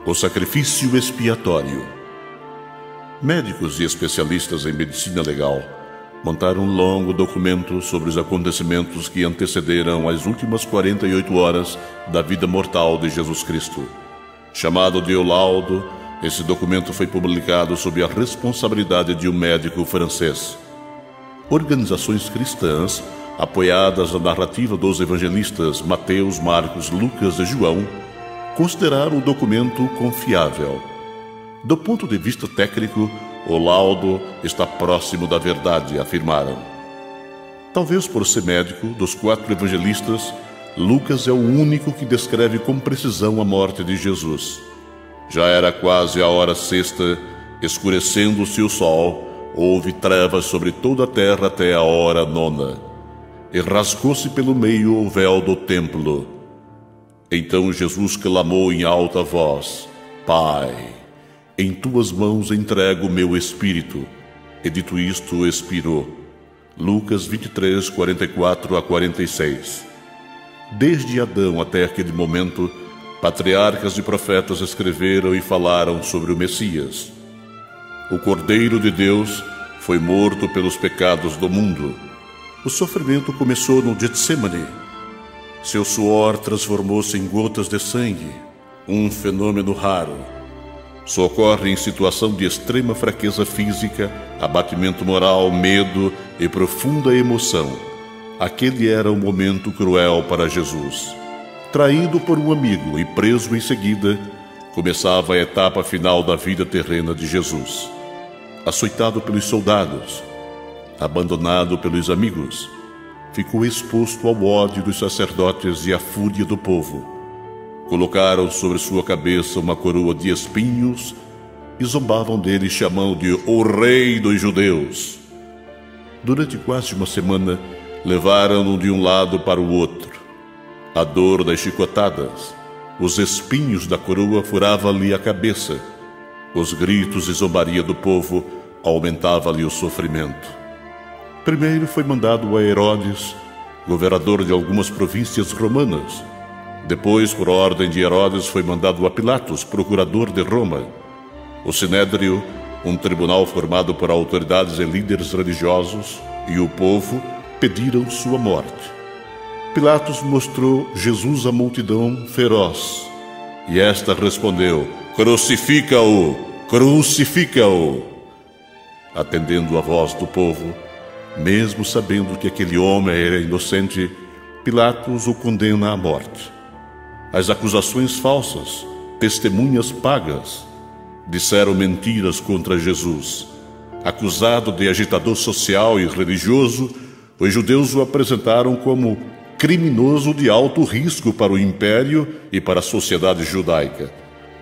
O sacrifício expiatório. Médicos e especialistas em medicina legal montaram um longo documento sobre os acontecimentos que antecederam as últimas 48 horas da vida mortal de Jesus Cristo. Chamado de O Laudo, esse documento foi publicado sob a responsabilidade de um médico francês. Organizações cristãs, apoiadas na narrativa dos evangelistas Mateus, Marcos, Lucas e João, consideraram o documento confiável. Do ponto de vista técnico, o laudo está próximo da verdade, afirmaram. Talvez por ser médico, dos 4 evangelistas, Lucas é o único que descreve com precisão a morte de Jesus. Já era quase a hora sexta, escurecendo-se o sol, houve trevas sobre toda a terra até a hora 9, e rasgou-se pelo meio o véu do templo. Então Jesus clamou em alta voz: Pai, em tuas mãos entrego o meu espírito. E dito isto, expirou. Lucas 23, 44 a 46. Desde Adão até aquele momento, patriarcas e profetas escreveram e falaram sobre o Messias. O Cordeiro de Deus foi morto pelos pecados do mundo. O sofrimento começou no Getsemane. Seu suor transformou-se em gotas de sangue, um fenômeno raro. Só ocorre em situação de extrema fraqueza física, abatimento moral, medo e profunda emoção. Aquele era um momento cruel para Jesus. Traído por um amigo e preso em seguida, começava a etapa final da vida terrena de Jesus. Açoitado pelos soldados, abandonado pelos amigos, ficou exposto ao ódio dos sacerdotes e à fúria do povo. Colocaram sobre sua cabeça uma coroa de espinhos e zombavam dele, chamando de o Rei dos Judeus. Durante quase uma semana, levaram-no de um lado para o outro. A dor das chicotadas, os espinhos da coroa furavam-lhe a cabeça. Os gritos e zombaria do povo aumentavam-lhe o sofrimento. Primeiro foi mandado a Herodes, governador de algumas províncias romanas. Depois, por ordem de Herodes, foi mandado a Pilatos, procurador de Roma. O Sinédrio, um tribunal formado por autoridades e líderes religiosos, e o povo pediram sua morte. Pilatos mostrou Jesus à multidão feroz, e esta respondeu: Crucifica-o! Crucifica-o! Atendendo à voz do povo, mesmo sabendo que aquele homem era inocente, Pilatos o condena à morte. As acusações falsas, testemunhas pagas, disseram mentiras contra Jesus. Acusado de agitador social e religioso, os judeus o apresentaram como criminoso de alto risco para o império e para a sociedade judaica.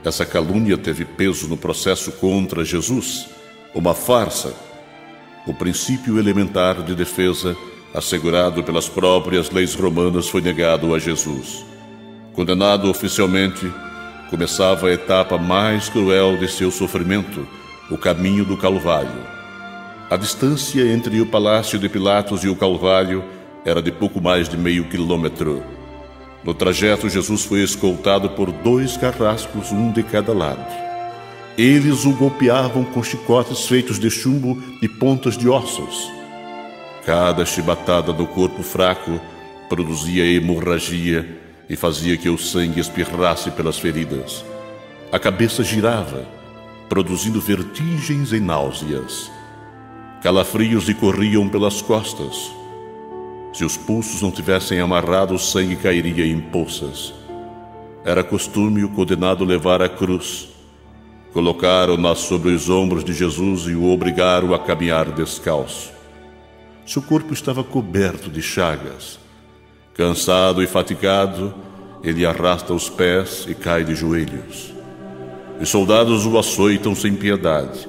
Essa calúnia teve peso no processo contra Jesus, uma farsa. O princípio elementar de defesa, assegurado pelas próprias leis romanas, foi negado a Jesus. Condenado oficialmente, começava a etapa mais cruel de seu sofrimento, o caminho do Calvário. A distância entre o palácio de Pilatos e o Calvário era de pouco mais de meio quilômetro. No trajeto, Jesus foi escoltado por 2 carrascos, um de cada lado. Eles o golpeavam com chicotes feitos de chumbo e pontas de ossos. Cada chibatada no corpo fraco produzia hemorragia e fazia que o sangue espirrasse pelas feridas. A cabeça girava, produzindo vertigens e náuseas. Calafrios lhe corriam pelas costas. Se os pulsos não tivessem amarrado, o sangue cairia em poças. Era costume o condenado levar a cruz. Colocaram-na sobre os ombros de Jesus e o obrigaram a caminhar descalço. Seu corpo estava coberto de chagas. Cansado e fatigado, ele arrasta os pés e cai de joelhos. Os soldados o açoitam sem piedade.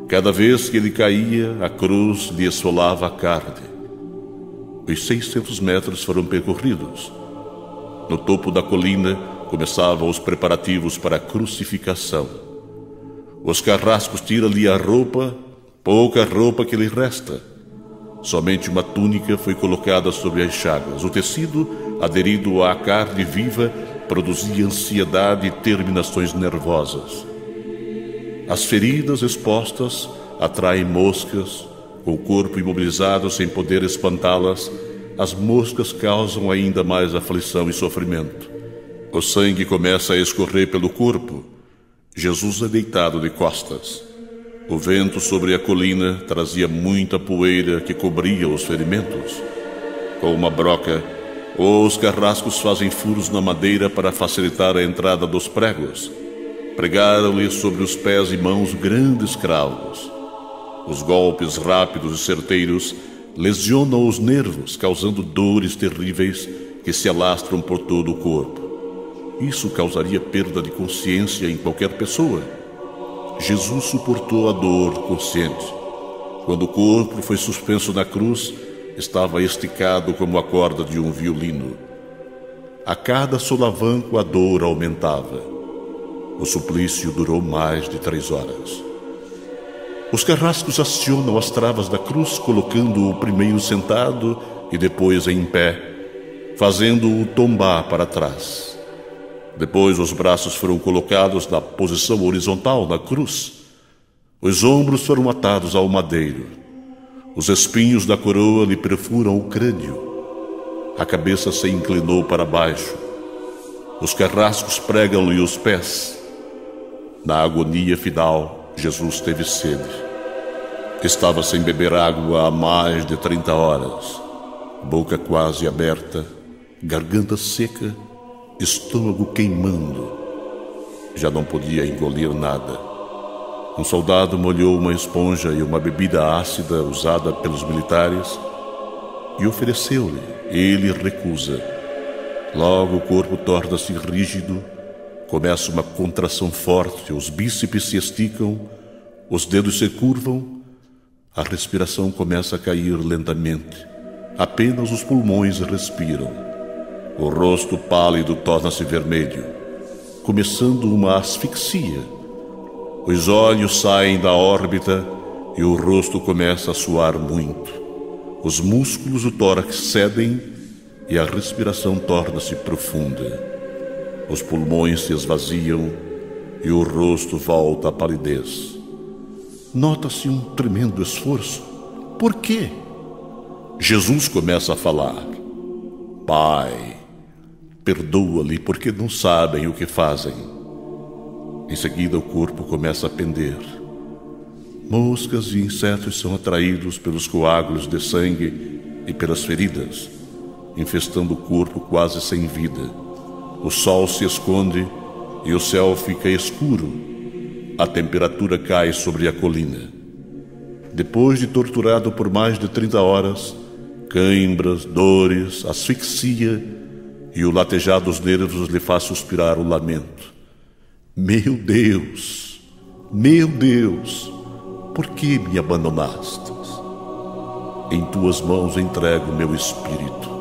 Cada vez que ele caía, a cruz lhe esfolava a carne. Os 600 metros foram percorridos. No topo da colina começavam os preparativos para a crucificação. Os carrascos tiram-lhe a roupa, pouca roupa que lhe resta. Somente uma túnica foi colocada sobre as chagas. O tecido, aderido à carne viva, produzia ansiedade e terminações nervosas. As feridas expostas atraem moscas. Com o corpo imobilizado sem poder espantá-las, as moscas causam ainda mais aflição e sofrimento. O sangue começa a escorrer pelo corpo. Jesus é deitado de costas. O vento sobre a colina trazia muita poeira que cobria os ferimentos. Com uma broca, os carrascos fazem furos na madeira para facilitar a entrada dos pregos. Pregaram-lhe sobre os pés e mãos grandes cravos. Os golpes rápidos e certeiros lesionam os nervos, causando dores terríveis que se alastram por todo o corpo. Isso causaria perda de consciência em qualquer pessoa. Jesus suportou a dor consciente. Quando o corpo foi suspenso na cruz, estava esticado como a corda de um violino. A cada solavanco a dor aumentava. O suplício durou mais de 3 horas. Os carrascos acionam as travas da cruz, colocando-o primeiro sentado e depois em pé, fazendo-o tombar para trás. Depois os braços foram colocados na posição horizontal na cruz. Os ombros foram atados ao madeiro. Os espinhos da coroa lhe perfuram o crânio. A cabeça se inclinou para baixo. Os carrascos pregam-lhe os pés. Na agonia final, Jesus teve sede. Estava sem beber água há mais de 30 horas. Boca quase aberta, garganta seca, estômago queimando. Já não podia engolir nada. Um soldado molhou uma esponja e uma bebida ácida usada pelos militares e ofereceu-lhe. Ele recusa. Logo o corpo torna-se rígido. Começa uma contração forte, os bíceps se esticam, os dedos se curvam, a respiração começa a cair lentamente. Apenas os pulmões respiram. O rosto pálido torna-se vermelho, começando uma asfixia. Os olhos saem da órbita e o rosto começa a suar muito. Os músculos do tórax cedem e a respiração torna-se profunda. Os pulmões se esvaziam e o rosto volta à palidez. Nota-se um tremendo esforço. Por quê? Jesus começa a falar. Pai, perdoa-lhe porque não sabem o que fazem. Em seguida o corpo começa a pender. Moscas e insetos são atraídos pelos coágulos de sangue e pelas feridas, infestando o corpo quase sem vida. O sol se esconde e o céu fica escuro. A temperatura cai sobre a colina. Depois de torturado por mais de 30 horas, cãibras, dores, asfixia e o latejar dos nervos lhe faz suspirar o lamento. Meu Deus, por que me abandonastes? Em tuas mãos entrego meu espírito.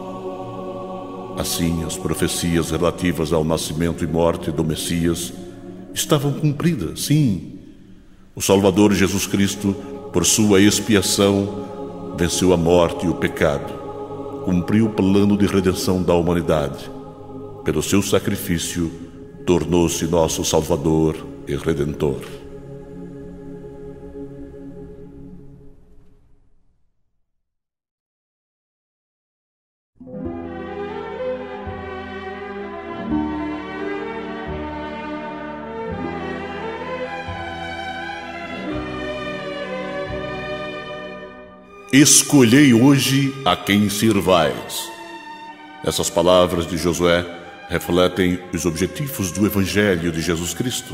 Assim, as profecias relativas ao nascimento e morte do Messias estavam cumpridas, sim. O Salvador Jesus Cristo, por sua expiação, venceu a morte e o pecado, cumpriu o plano de redenção da humanidade. Pelo seu sacrifício, tornou-se nosso Salvador e Redentor. Escolhei hoje a quem sirvais. Essas palavras de Josué refletem os objetivos do Evangelho de Jesus Cristo.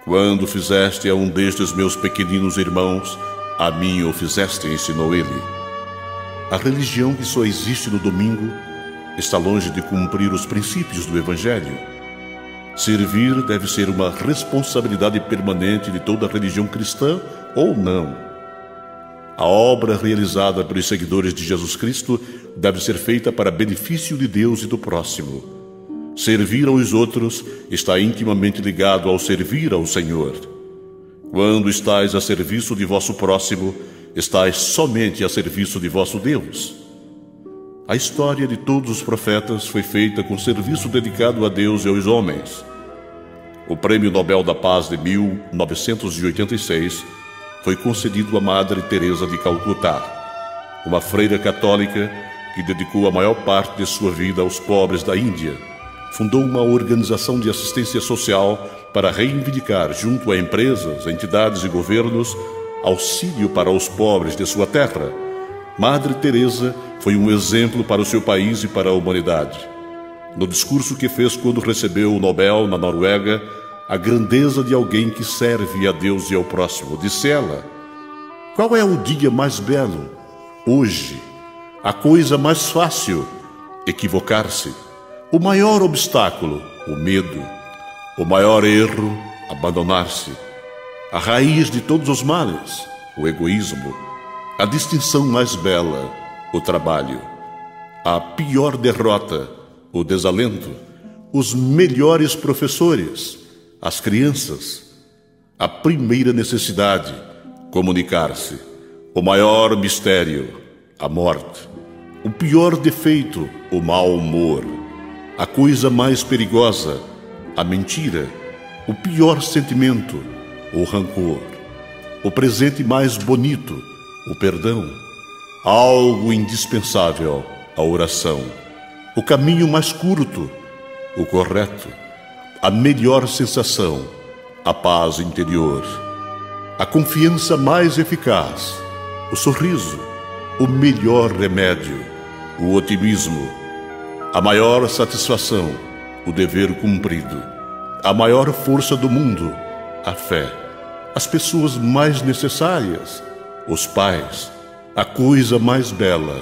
Quando fizeste a um destes meus pequeninos irmãos, a mim o fizeste, ensinou ele. A religião que só existe no domingo está longe de cumprir os princípios do Evangelho. Servir deve ser uma responsabilidade permanente de toda religião cristã ou não. A obra realizada pelos seguidores de Jesus Cristo deve ser feita para benefício de Deus e do próximo. Servir aos outros está intimamente ligado ao servir ao Senhor. Quando estais a serviço de vosso próximo, estais somente a serviço de vosso Deus. A história de todos os profetas foi feita com serviço dedicado a Deus e aos homens. O Prêmio Nobel da Paz de 1986 foi concedido a Madre Teresa de Calcutá, uma freira católica que dedicou a maior parte de sua vida aos pobres da Índia. Fundou uma organização de assistência social para reivindicar, junto a empresas, entidades e governos, auxílio para os pobres de sua terra. Madre Teresa foi um exemplo para o seu país e para a humanidade. No discurso que fez quando recebeu o Nobel na Noruega, a grandeza de alguém que serve a Deus e ao próximo, disse ela: qual é o dia mais belo? Hoje. A coisa mais fácil? Equivocar-se. O maior obstáculo? O medo. O maior erro? Abandonar-se. A raiz de todos os males? O egoísmo. A distinção mais bela? O trabalho. A pior derrota? O desalento. Os melhores professores? As crianças. A primeira necessidade? Comunicar-se. O maior mistério? A morte. O pior defeito? O mau humor. A coisa mais perigosa? A mentira. O pior sentimento? O rancor. O presente mais bonito? O perdão. Algo indispensável? A oração. O caminho mais curto? O correto. A melhor sensação? A paz interior. A confiança mais eficaz? O sorriso. O melhor remédio? O otimismo. A maior satisfação? O dever cumprido. A maior força do mundo? A fé. As pessoas mais necessárias? Os pais. A coisa mais bela?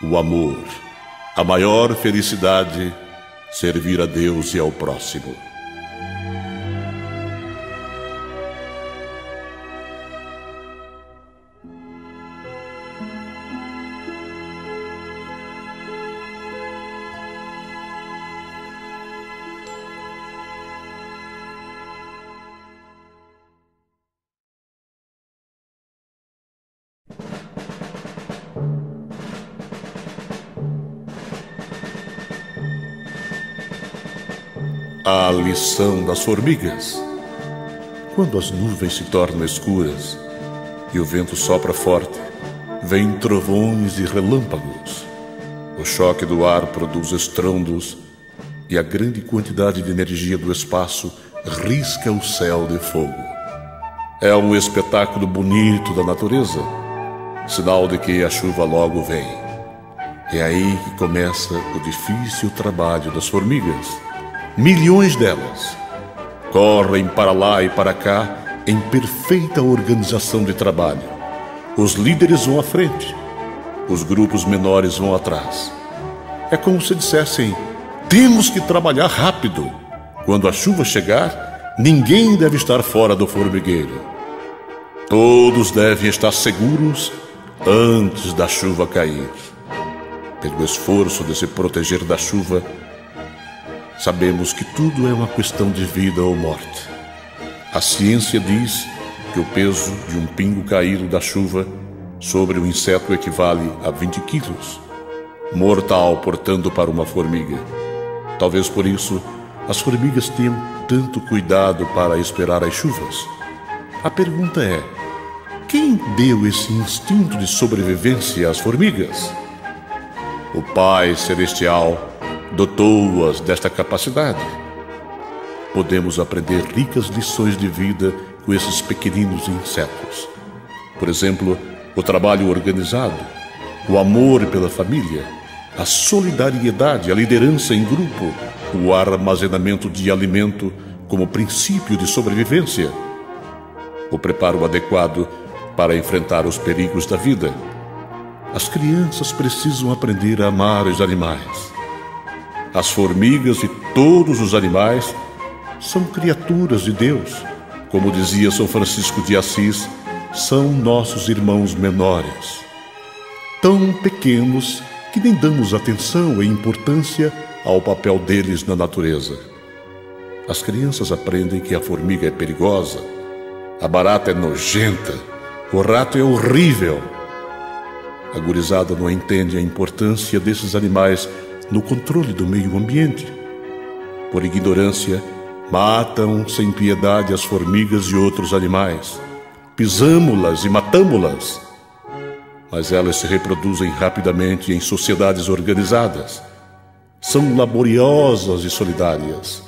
O amor. A maior felicidade? Servir a Deus e ao próximo. A lição das formigas. Quando as nuvens se tornam escuras e o vento sopra forte, vêm trovões e relâmpagos. O choque do ar produz estrondos e a grande quantidade de energia do espaço risca o céu de fogo. É um espetáculo bonito da natureza, sinal de que a chuva logo vem. É aí que começa o difícil trabalho das formigas. Milhões delas correm para lá e para cá em perfeita organização de trabalho. Os líderes vão à frente, os grupos menores vão atrás. É como se dissessem: temos que trabalhar rápido. Quando a chuva chegar, ninguém deve estar fora do formigueiro. Todos devem estar seguros antes da chuva cair. Pelo esforço de se proteger da chuva, sabemos que tudo é uma questão de vida ou morte. A ciência diz que o peso de um pingo caído da chuva sobre um inseto equivale a 20 quilos. Mortal, portanto, para uma formiga. Talvez por isso as formigas tenham tanto cuidado para esperar as chuvas. A pergunta é: quem deu esse instinto de sobrevivência às formigas? O Pai Celestial dotou-as desta capacidade. Podemos aprender ricas lições de vida com esses pequeninos insetos. Por exemplo, o trabalho organizado, o amor pela família, a solidariedade, a liderança em grupo, o armazenamento de alimento como princípio de sobrevivência, o preparo adequado para enfrentar os perigos da vida. As crianças precisam aprender a amar os animais. As formigas e todos os animais são criaturas de Deus. Como dizia São Francisco de Assis, são nossos irmãos menores, tão pequenos que nem damos atenção e importância ao papel deles na natureza. As crianças aprendem que a formiga é perigosa, a barata é nojenta, o rato é horrível. A gurizada não entende a importância desses animais no controle do meio ambiente. Por ignorância, matam sem piedade as formigas e outros animais. Pisamo-las e matamo-las. Mas elas se reproduzem rapidamente em sociedades organizadas. São laboriosas e solidárias.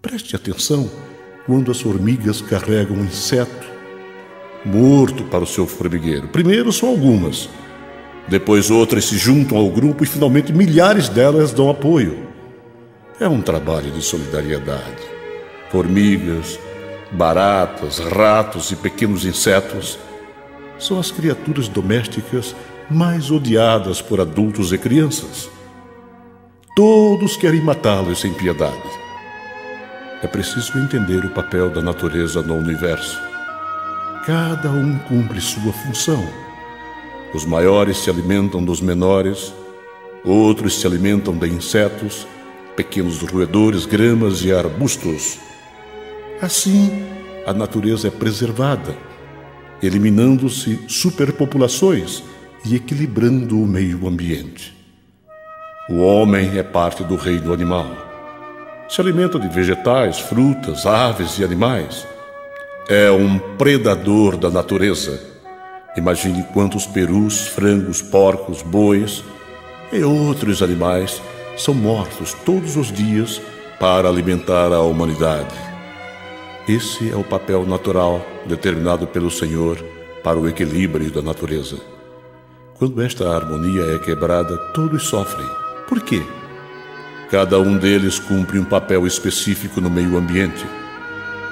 Preste atenção quando as formigas carregam um inseto morto para o seu formigueiro. Primeiro são algumas, depois outras se juntam ao grupo e finalmente milhares delas dão apoio. É um trabalho de solidariedade. Formigas, baratas, ratos e pequenos insetos são as criaturas domésticas mais odiadas por adultos e crianças. Todos querem matá-los sem piedade. É preciso entender o papel da natureza no universo. Cada um cumpre sua função. Os maiores se alimentam dos menores, outros se alimentam de insetos, pequenos roedores, gramas e arbustos. Assim, a natureza é preservada, eliminando-se superpopulações e equilibrando o meio ambiente. O homem é parte do reino animal. Se alimenta de vegetais, frutas, aves e animais. É um predador da natureza. Imagine quantos perus, frangos, porcos, bois e outros animais são mortos todos os dias para alimentar a humanidade. Esse é o papel natural determinado pelo Senhor para o equilíbrio da natureza. Quando esta harmonia é quebrada, todos sofrem. Por quê? Cada um deles cumpre um papel específico no meio ambiente.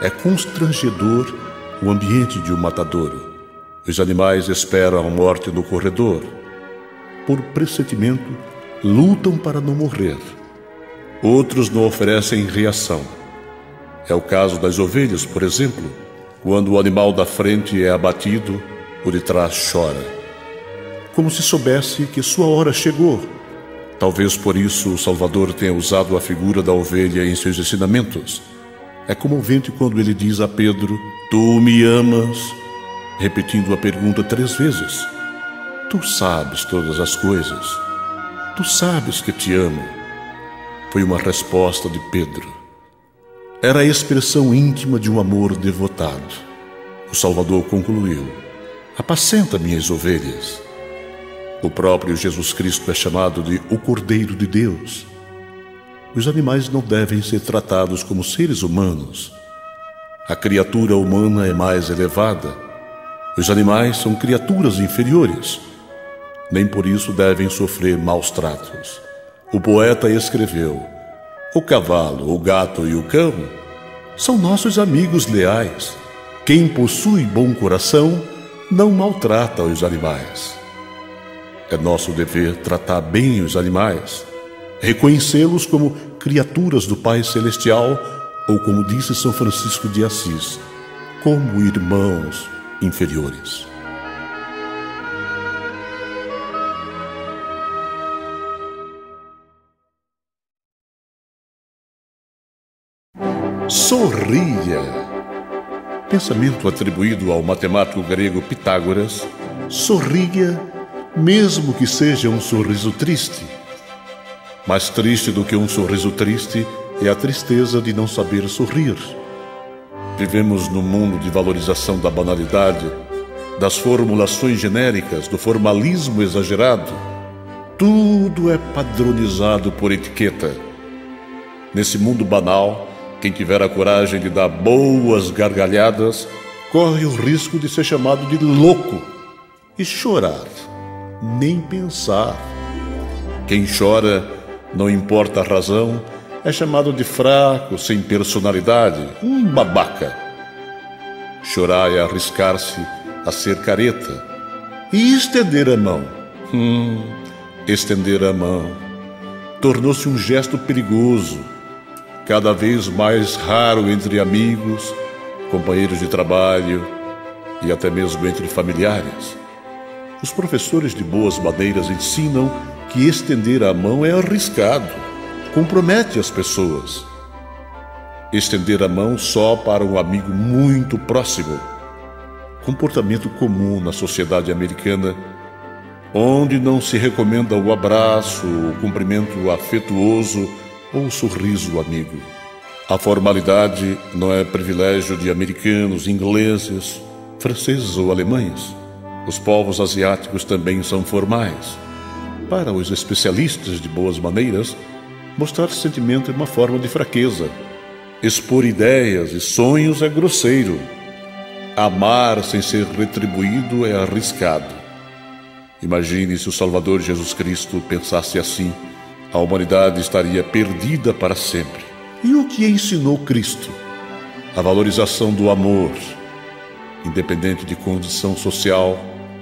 É constrangedor o ambiente de um matadouro. Os animais esperam a morte no corredor. Por pressentimento, lutam para não morrer. Outros não oferecem reação. É o caso das ovelhas, por exemplo. Quando o animal da frente é abatido, o de trás chora, como se soubesse que sua hora chegou. Talvez por isso o Salvador tenha usado a figura da ovelha em seus ensinamentos. É comovente quando ele diz a Pedro: "Tu me amas?", repetindo a pergunta 3 vezes. "Tu sabes todas as coisas. Tu sabes que te amo." Foi uma resposta de Pedro. Era a expressão íntima de um amor devotado. O Salvador concluiu: "Apacenta minhas ovelhas." O próprio Jesus Cristo é chamado de o Cordeiro de Deus. Os animais não devem ser tratados como seres humanos. A criatura humana é mais elevada. Os animais são criaturas inferiores. Nem por isso devem sofrer maus tratos. O poeta escreveu: "O cavalo, o gato e o cão são nossos amigos leais. Quem possui bom coração não maltrata os animais." É nosso dever tratar bem os animais, reconhecê-los como criaturas do Pai Celestial, ou como disse São Francisco de Assis, como irmãos inferiores. Sorria. Pensamento atribuído ao matemático grego Pitágoras. Sorria, mesmo que seja um sorriso triste. Mais triste do que um sorriso triste é a tristeza de não saber sorrir. Vivemos num mundo de valorização da banalidade, das formulações genéricas, do formalismo exagerado. Tudo é padronizado por etiqueta. Nesse mundo banal, quem tiver a coragem de dar boas gargalhadas corre o risco de ser chamado de louco e chorar. Nem pensar. Quem chora, não importa a razão, é chamado de fraco, sem personalidade, um babaca. Chorar é arriscar-se a ser careta. E estender a mão? Estender a mão tornou-se um gesto perigoso, cada vez mais raro entre amigos, companheiros de trabalho e até mesmo entre familiares. Os professores de boas maneiras ensinam que estender a mão é arriscado, compromete as pessoas. Estender a mão só para um amigo muito próximo. Comportamento comum na sociedade americana, onde não se recomenda o abraço, o cumprimento afetuoso ou o sorriso amigo. A formalidade não é privilégio de americanos, ingleses, franceses ou alemães. Os povos asiáticos também são formais. Para os especialistas de boas maneiras, mostrar sentimento é uma forma de fraqueza. Expor ideias e sonhos é grosseiro. Amar sem ser retribuído é arriscado. Imagine se o Salvador Jesus Cristo pensasse assim, a humanidade estaria perdida para sempre. E o que ensinou Cristo? A valorização do amor, independente de condição social,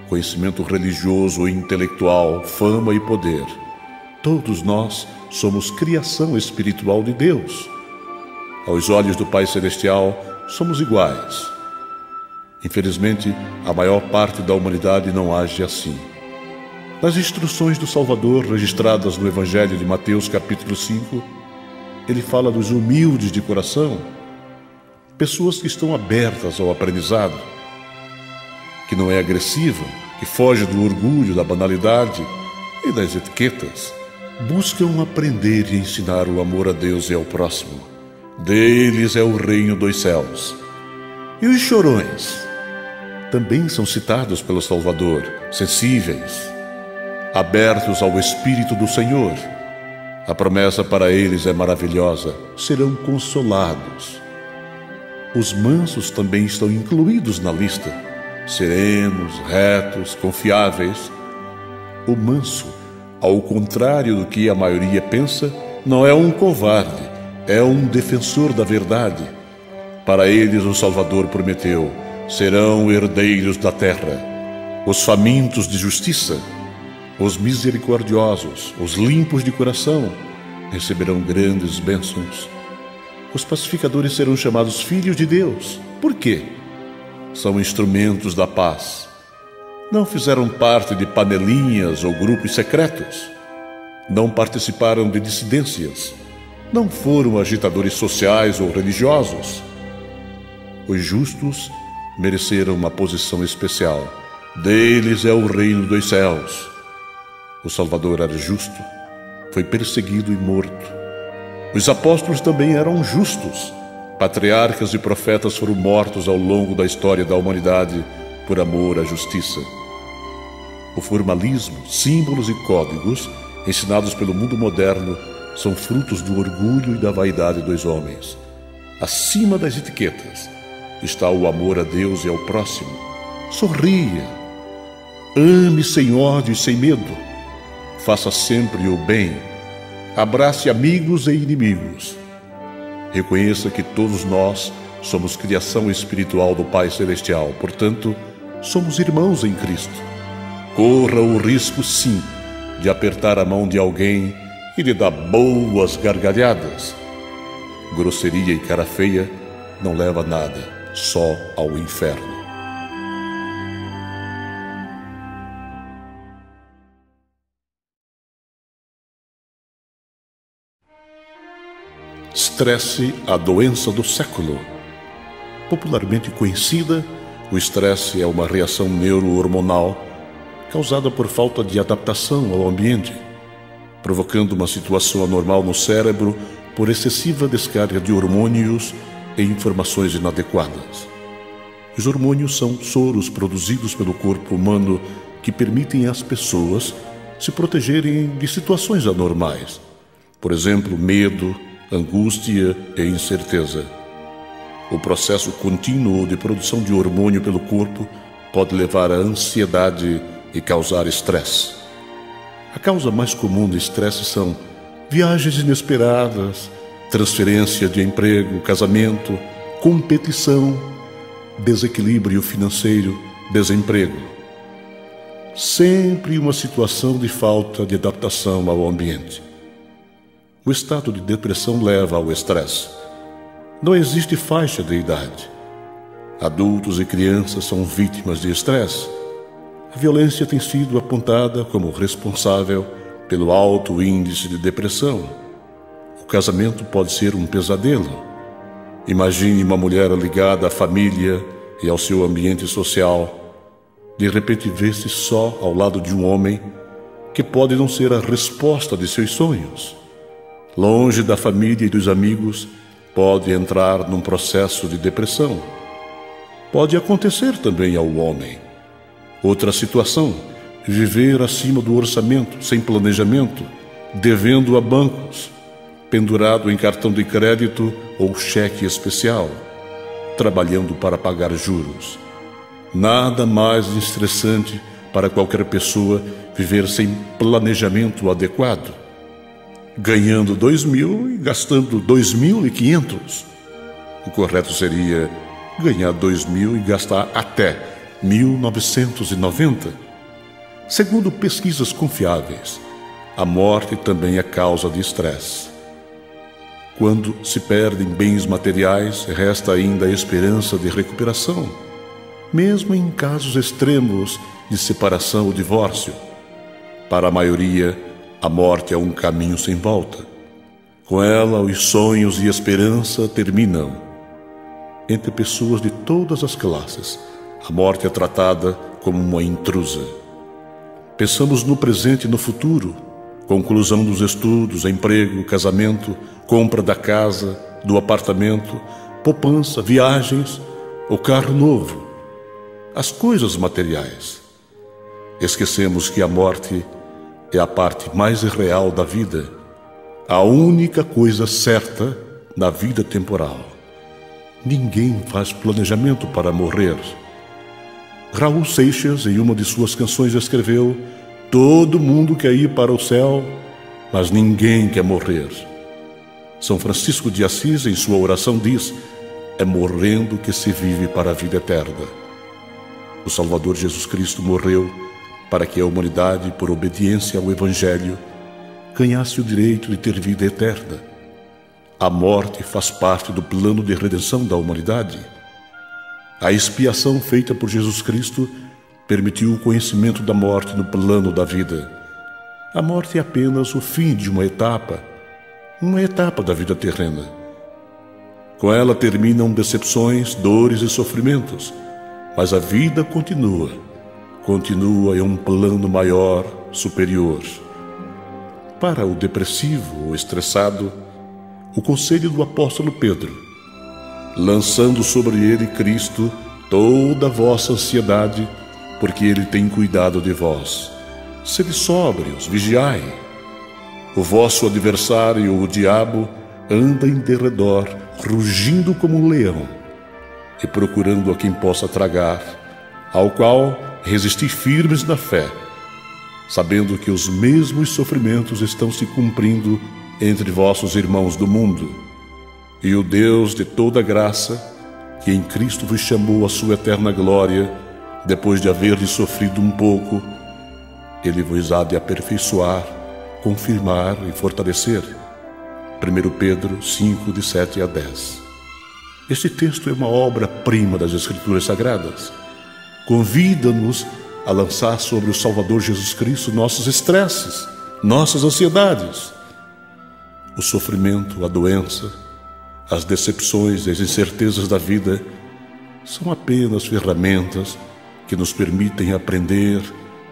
conhecimento religioso ou intelectual, fama e poder. Todos nós somos criação espiritual de Deus. Aos olhos do Pai Celestial, somos iguais. Infelizmente, a maior parte da humanidade não age assim. Nas instruções do Salvador, registradas no Evangelho de Mateus, capítulo 5, ele fala dos humildes de coração, pessoas que estão abertas ao aprendizado, que não é agressiva, que foge do orgulho, da banalidade e das etiquetas, buscam aprender e ensinar o amor a Deus e ao próximo. Deles é o reino dos céus. E os chorões também são citados pelo Salvador, sensíveis, abertos ao Espírito do Senhor. A promessa para eles é maravilhosa: serão consolados. Os mansos também estão incluídos na lista, serenos, retos, confiáveis. O manso, ao contrário do que a maioria pensa, não é um covarde, é um defensor da verdade. Para eles o Salvador prometeu: serão herdeiros da terra. Os famintos de justiça, os misericordiosos, os limpos de coração, receberão grandes bênçãos. Os pacificadores serão chamados filhos de Deus. Por quê? São instrumentos da paz. Não fizeram parte de panelinhas ou grupos secretos. Não participaram de dissidências. Não foram agitadores sociais ou religiosos. Os justos mereceram uma posição especial. Deles é o reino dos céus. O Salvador era justo, foi perseguido e morto. Os apóstolos também eram justos. Patriarcas e profetas foram mortos ao longo da história da humanidade por amor à justiça. O formalismo, símbolos e códigos ensinados pelo mundo moderno são frutos do orgulho e da vaidade dos homens. Acima das etiquetas está o amor a Deus e ao próximo. Sorria. Ame sem ódio e sem medo. Faça sempre o bem. Abrace amigos e inimigos. Reconheça que todos nós somos criação espiritual do Pai Celestial. Portanto, somos irmãos em Cristo. Corra o risco, sim, de apertar a mão de alguém e lhe dar boas gargalhadas. Grosseria e cara feia não leva a nada, só ao inferno. Estresse, a doença do século. Popularmente conhecida, o estresse é uma reação neurohormonal causada por falta de adaptação ao ambiente, provocando uma situação anormal no cérebro por excessiva descarga de hormônios e informações inadequadas. Os hormônios são soros produzidos pelo corpo humano que permitem às pessoas se protegerem de situações anormais, por exemplo, medo, angústia e incerteza. O processo contínuo de produção de hormônio pelo corpo pode levar à ansiedade e causar estresse. A causa mais comum do estresse são viagens inesperadas, transferência de emprego, casamento, competição, desequilíbrio financeiro, desemprego. Sempre uma situação de falta de adaptação ao ambiente. O estado de depressão leva ao estresse. Não existe faixa de idade. Adultos e crianças são vítimas de estresse. A violência tem sido apontada como responsável pelo alto índice de depressão. O casamento pode ser um pesadelo. Imagine uma mulher ligada à família e ao seu ambiente social, De repente vê-se só ao lado de um homem que pode não ser a resposta de seus sonhos. Longe da família e dos amigos, pode entrar num processo de depressão. Pode acontecer também ao homem. Outra situação, viver acima do orçamento, sem planejamento, devendo a bancos, pendurado em cartão de crédito ou cheque especial, trabalhando para pagar juros. Nada mais estressante para qualquer pessoa viver sem planejamento adequado, ganhando 2.000 e gastando 2.500. O correto seria ganhar 2.000 e gastar até 1.990. Segundo pesquisas confiáveis, a morte também é causa de estresse. Quando se perdem bens materiais, resta ainda a esperança de recuperação, mesmo em casos extremos de separação ou divórcio. Para a maioria, a morte é um caminho sem volta. Com ela, os sonhos e a esperança terminam. Entre pessoas de todas as classes, a morte é tratada como uma intrusa. Pensamos no presente e no futuro, conclusão dos estudos, emprego, casamento, compra da casa, do apartamento, poupança, viagens, o carro novo, as coisas materiais. Esquecemos que a morte é a parte mais real da vida, a única coisa certa na vida temporal. Ninguém faz planejamento para morrer. Raul Seixas, em uma de suas canções, escreveu: todo mundo quer ir para o céu, mas ninguém quer morrer. São Francisco de Assis, em sua oração, diz: é morrendo que se vive para a vida eterna. O Salvador Jesus Cristo morreu para que a humanidade, por obediência ao Evangelho, ganhasse o direito de ter vida eterna. A morte faz parte do plano de redenção da humanidade. A expiação feita por Jesus Cristo permitiu o conhecimento da morte no plano da vida. A morte é apenas o fim de uma etapa da vida terrena. Com ela terminam decepções, dores e sofrimentos, mas a vida continua em um plano maior, superior. Para o depressivo ou estressado, o conselho do apóstolo Pedro: lançando sobre ele, Cristo, toda a vossa ansiedade, porque ele tem cuidado de vós. Sede sóbrios, vigiai. O vosso adversário, o diabo, anda em derredor, rugindo como um leão, e procurando a quem possa tragar, ao qual resisti firmes na fé, sabendo que os mesmos sofrimentos estão se cumprindo entre vossos irmãos do mundo. E o Deus de toda graça, que em Cristo vos chamou à sua eterna glória, depois de haverdes sofrido um pouco, Ele vos há de aperfeiçoar, confirmar e fortalecer. 1 Pedro 5, de 7 a 10. Este texto é uma obra-prima das Escrituras Sagradas. Convida-nos a lançar sobre o Salvador Jesus Cristo nossos estresses, nossas ansiedades. O sofrimento, a doença, as decepções e as incertezas da vida são apenas ferramentas que nos permitem aprender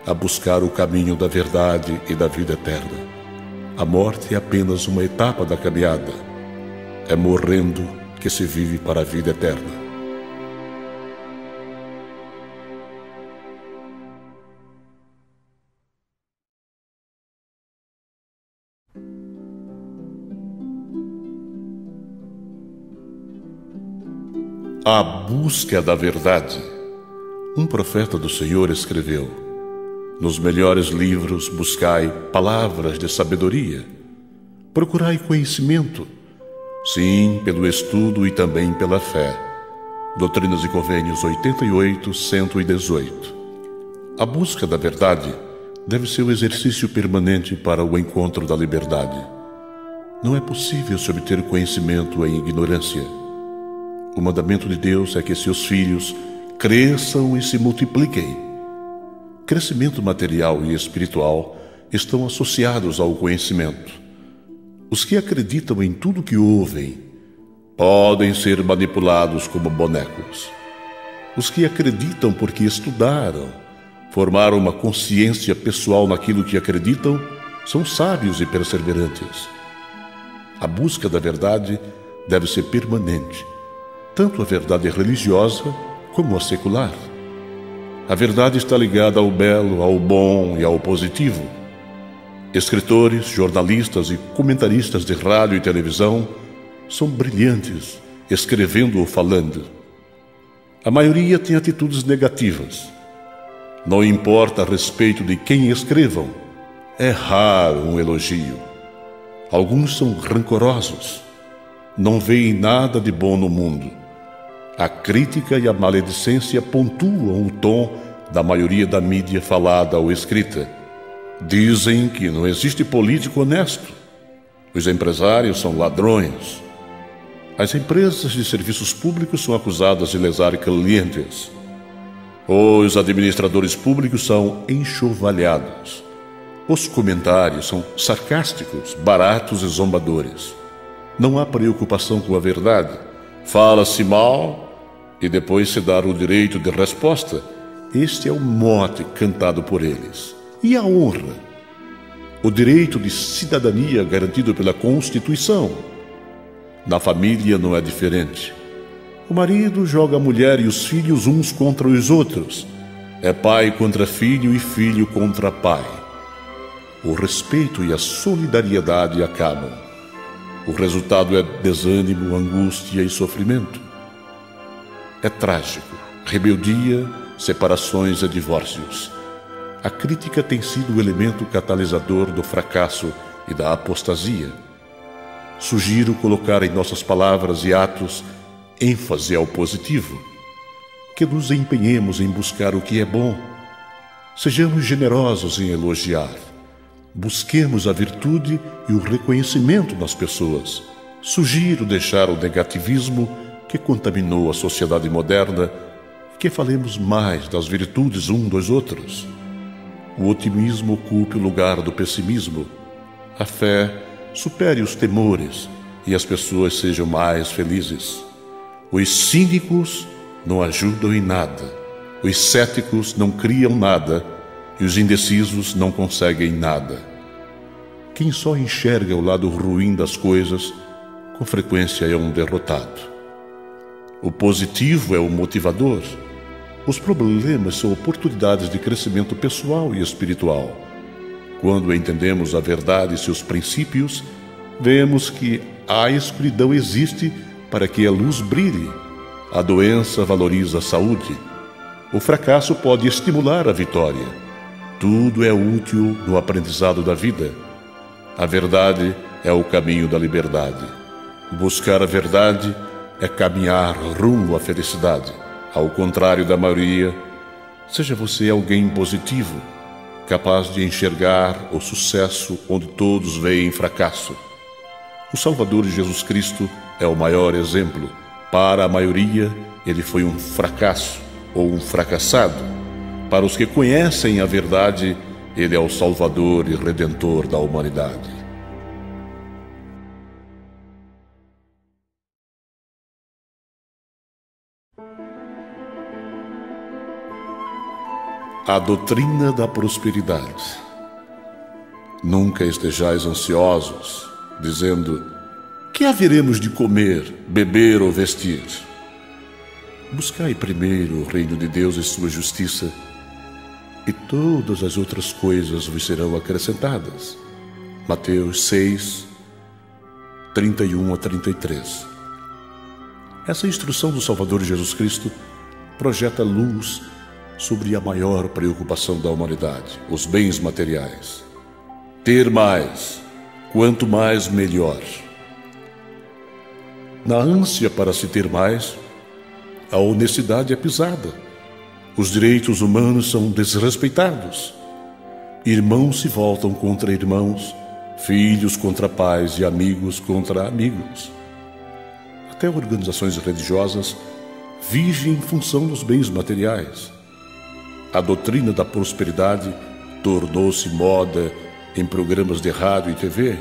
a buscar o caminho da verdade e da vida eterna. A morte é apenas uma etapa da caminhada. É morrendo que se vive para a vida eterna. A busca da verdade. Um profeta do Senhor escreveu: nos melhores livros buscai palavras de sabedoria. Procurai conhecimento, sim, pelo estudo e também pela fé. Doutrinas e Convênios 88, 118. A busca da verdade deve ser o exercício permanente para o encontro da liberdade. Não é possível se obter conhecimento em ignorância. O mandamento de Deus é que seus filhos cresçam e se multipliquem. Crescimento material e espiritual estão associados ao conhecimento. Os que acreditam em tudo que ouvem podem ser manipulados como bonecos. Os que acreditam porque estudaram formaram uma consciência pessoal naquilo que acreditam, são sábios e perseverantes. A busca da verdade deve ser permanente, tanto a verdade religiosa como a secular. A verdade está ligada ao belo, ao bom e ao positivo. Escritores, jornalistas e comentaristas de rádio e televisão são brilhantes, escrevendo ou falando. A maioria tem atitudes negativas. Não importa a respeito de quem escrevam, é raro um elogio. Alguns são rancorosos, não veem nada de bom no mundo. A crítica e a maledicência pontuam o tom da maioria da mídia falada ou escrita. Dizem que não existe político honesto. Os empresários são ladrões. As empresas de serviços públicos são acusadas de lesar clientes. Os administradores públicos são enxovalhados. Os comentários são sarcásticos, baratos e zombadores. Não há preocupação com a verdade. Fala-se mal e depois se dá o direito de resposta. Este é o mote cantado por eles. E a honra? O direito de cidadania garantido pela Constituição. Na família não é diferente. O marido joga a mulher e os filhos uns contra os outros. É pai contra filho e filho contra pai. O respeito e a solidariedade acabam. O resultado é desânimo, angústia e sofrimento. É trágico. Rebeldia, separações e divórcios. A crítica tem sido o elemento catalisador do fracasso e da apostasia. Sugiro colocar em nossas palavras e atos ênfase ao positivo. Que nos empenhemos em buscar o que é bom. Sejamos generosos em elogiar. Busquemos a virtude e o reconhecimento nas pessoas. Sugiro deixar o negativismo que contaminou a sociedade moderna e que falemos mais das virtudes um dos outros. O otimismo ocupe o lugar do pessimismo. A fé supere os temores e as pessoas sejam mais felizes. Os cínicos não ajudam em nada. Os céticos não criam nada e os indecisos não conseguem nada. Quem só enxerga o lado ruim das coisas, com frequência é um derrotado. O positivo é o motivador. Os problemas são oportunidades de crescimento pessoal e espiritual. Quando entendemos a verdade e seus princípios, vemos que a escuridão existe para que a luz brilhe. A doença valoriza a saúde. O fracasso pode estimular a vitória. Tudo é útil no aprendizado da vida. A verdade é o caminho da liberdade. Buscar a verdade é caminhar rumo à felicidade. Ao contrário da maioria, seja você alguém positivo, capaz de enxergar o sucesso onde todos veem fracasso. O Salvador Jesus Cristo é o maior exemplo. Para a maioria, ele foi um fracasso ou um fracassado. Para os que conhecem a verdade, ele é o Salvador e Redentor da humanidade. A doutrina da prosperidade. Nunca estejais ansiosos, dizendo: que haveremos de comer, beber ou vestir? Buscai primeiro o reino de Deus e sua justiça, e todas as outras coisas vos serão acrescentadas. Mateus 6, 31 a 33. Essa instrução do Salvador Jesus Cristo projeta luz sobre a maior preocupação da humanidade, os bens materiais. Ter mais, quanto mais melhor. Na ânsia para se ter mais, a honestidade é pisada. Os direitos humanos são desrespeitados. Irmãos se voltam contra irmãos, filhos contra pais e amigos contra amigos. Até organizações religiosas vivem em função dos bens materiais. A doutrina da prosperidade tornou-se moda em programas de rádio e TV.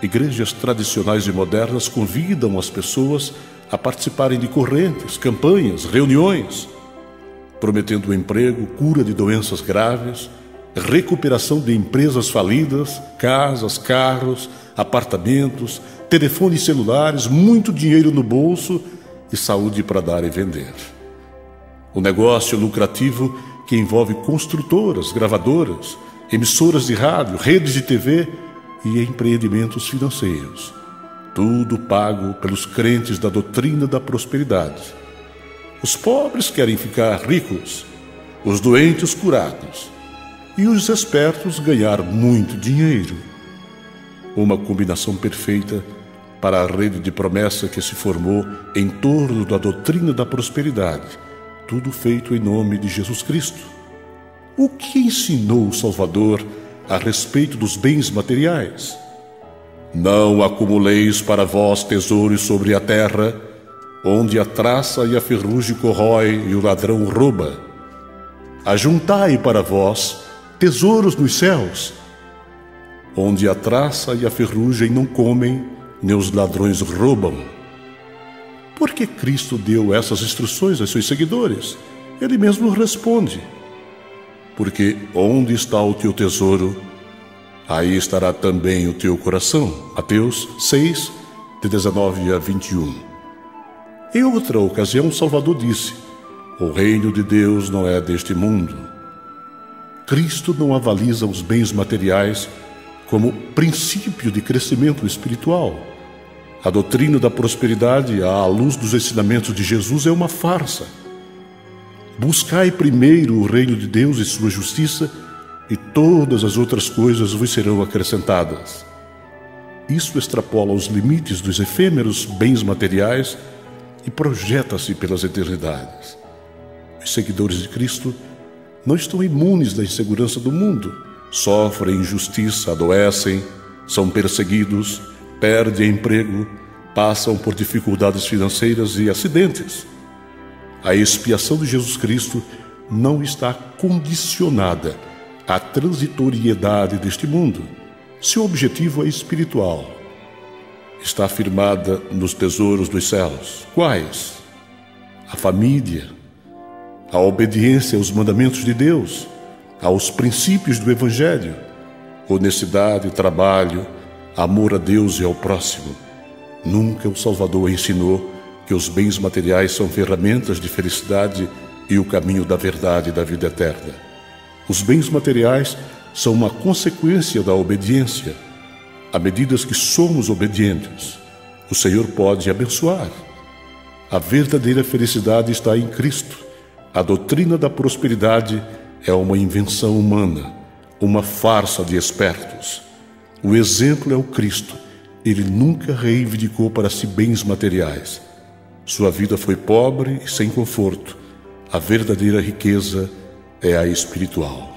Igrejas tradicionais e modernas convidam as pessoas a participarem de correntes, campanhas, reuniões. prometendo emprego, cura de doenças graves, recuperação de empresas falidas, casas, carros, apartamentos, telefones celulares, muito dinheiro no bolso e saúde para dar e vender. Um negócio lucrativo que envolve construtoras, gravadoras, emissoras de rádio, redes de TV e empreendimentos financeiros. Tudo pago pelos crentes da doutrina da prosperidade. Os pobres querem ficar ricos, os doentes curados e os espertos ganhar muito dinheiro. Uma combinação perfeita para a rede de promessa que se formou em torno da doutrina da prosperidade, tudo feito em nome de Jesus Cristo. O que ensinou o Salvador a respeito dos bens materiais? Não acumuleis para vós tesouros sobre a terra, onde a traça e a ferrugem corrói e o ladrão rouba. Ajuntai para vós tesouros nos céus, onde a traça e a ferrugem não comem, nem os ladrões roubam. Por que Cristo deu essas instruções aos seus seguidores? Ele mesmo responde: porque onde está o teu tesouro, aí estará também o teu coração. Mateus 6, de 19 a 21. Em outra ocasião, Salvador disse: o reino de Deus não é deste mundo. Cristo não avaliza os bens materiais como princípio de crescimento espiritual. A doutrina da prosperidade, à luz dos ensinamentos de Jesus, é uma farsa. Buscai primeiro o reino de Deus e sua justiça, e todas as outras coisas vos serão acrescentadas. Isso extrapola os limites dos efêmeros bens materiais e projeta-se pelas eternidades. Os seguidores de Cristo não estão imunes da insegurança do mundo. Sofrem injustiça, adoecem, são perseguidos, perdem emprego, passam por dificuldades financeiras e acidentes. A expiação de Jesus Cristo não está condicionada à transitoriedade deste mundo. Seu objetivo é espiritual. Está firmada nos tesouros dos céus. Quais? A família, a obediência aos mandamentos de Deus, aos princípios do Evangelho, honestidade, trabalho, amor a Deus e ao próximo. Nunca o Salvador ensinou que os bens materiais são ferramentas de felicidade e o caminho da verdade e da vida eterna. Os bens materiais são uma consequência da obediência. À medida que somos obedientes, o Senhor pode abençoar. A verdadeira felicidade está em Cristo. A doutrina da prosperidade é uma invenção humana, uma farsa de espertos. O exemplo é o Cristo. Ele nunca reivindicou para si bens materiais. Sua vida foi pobre e sem conforto. A verdadeira riqueza é a espiritual.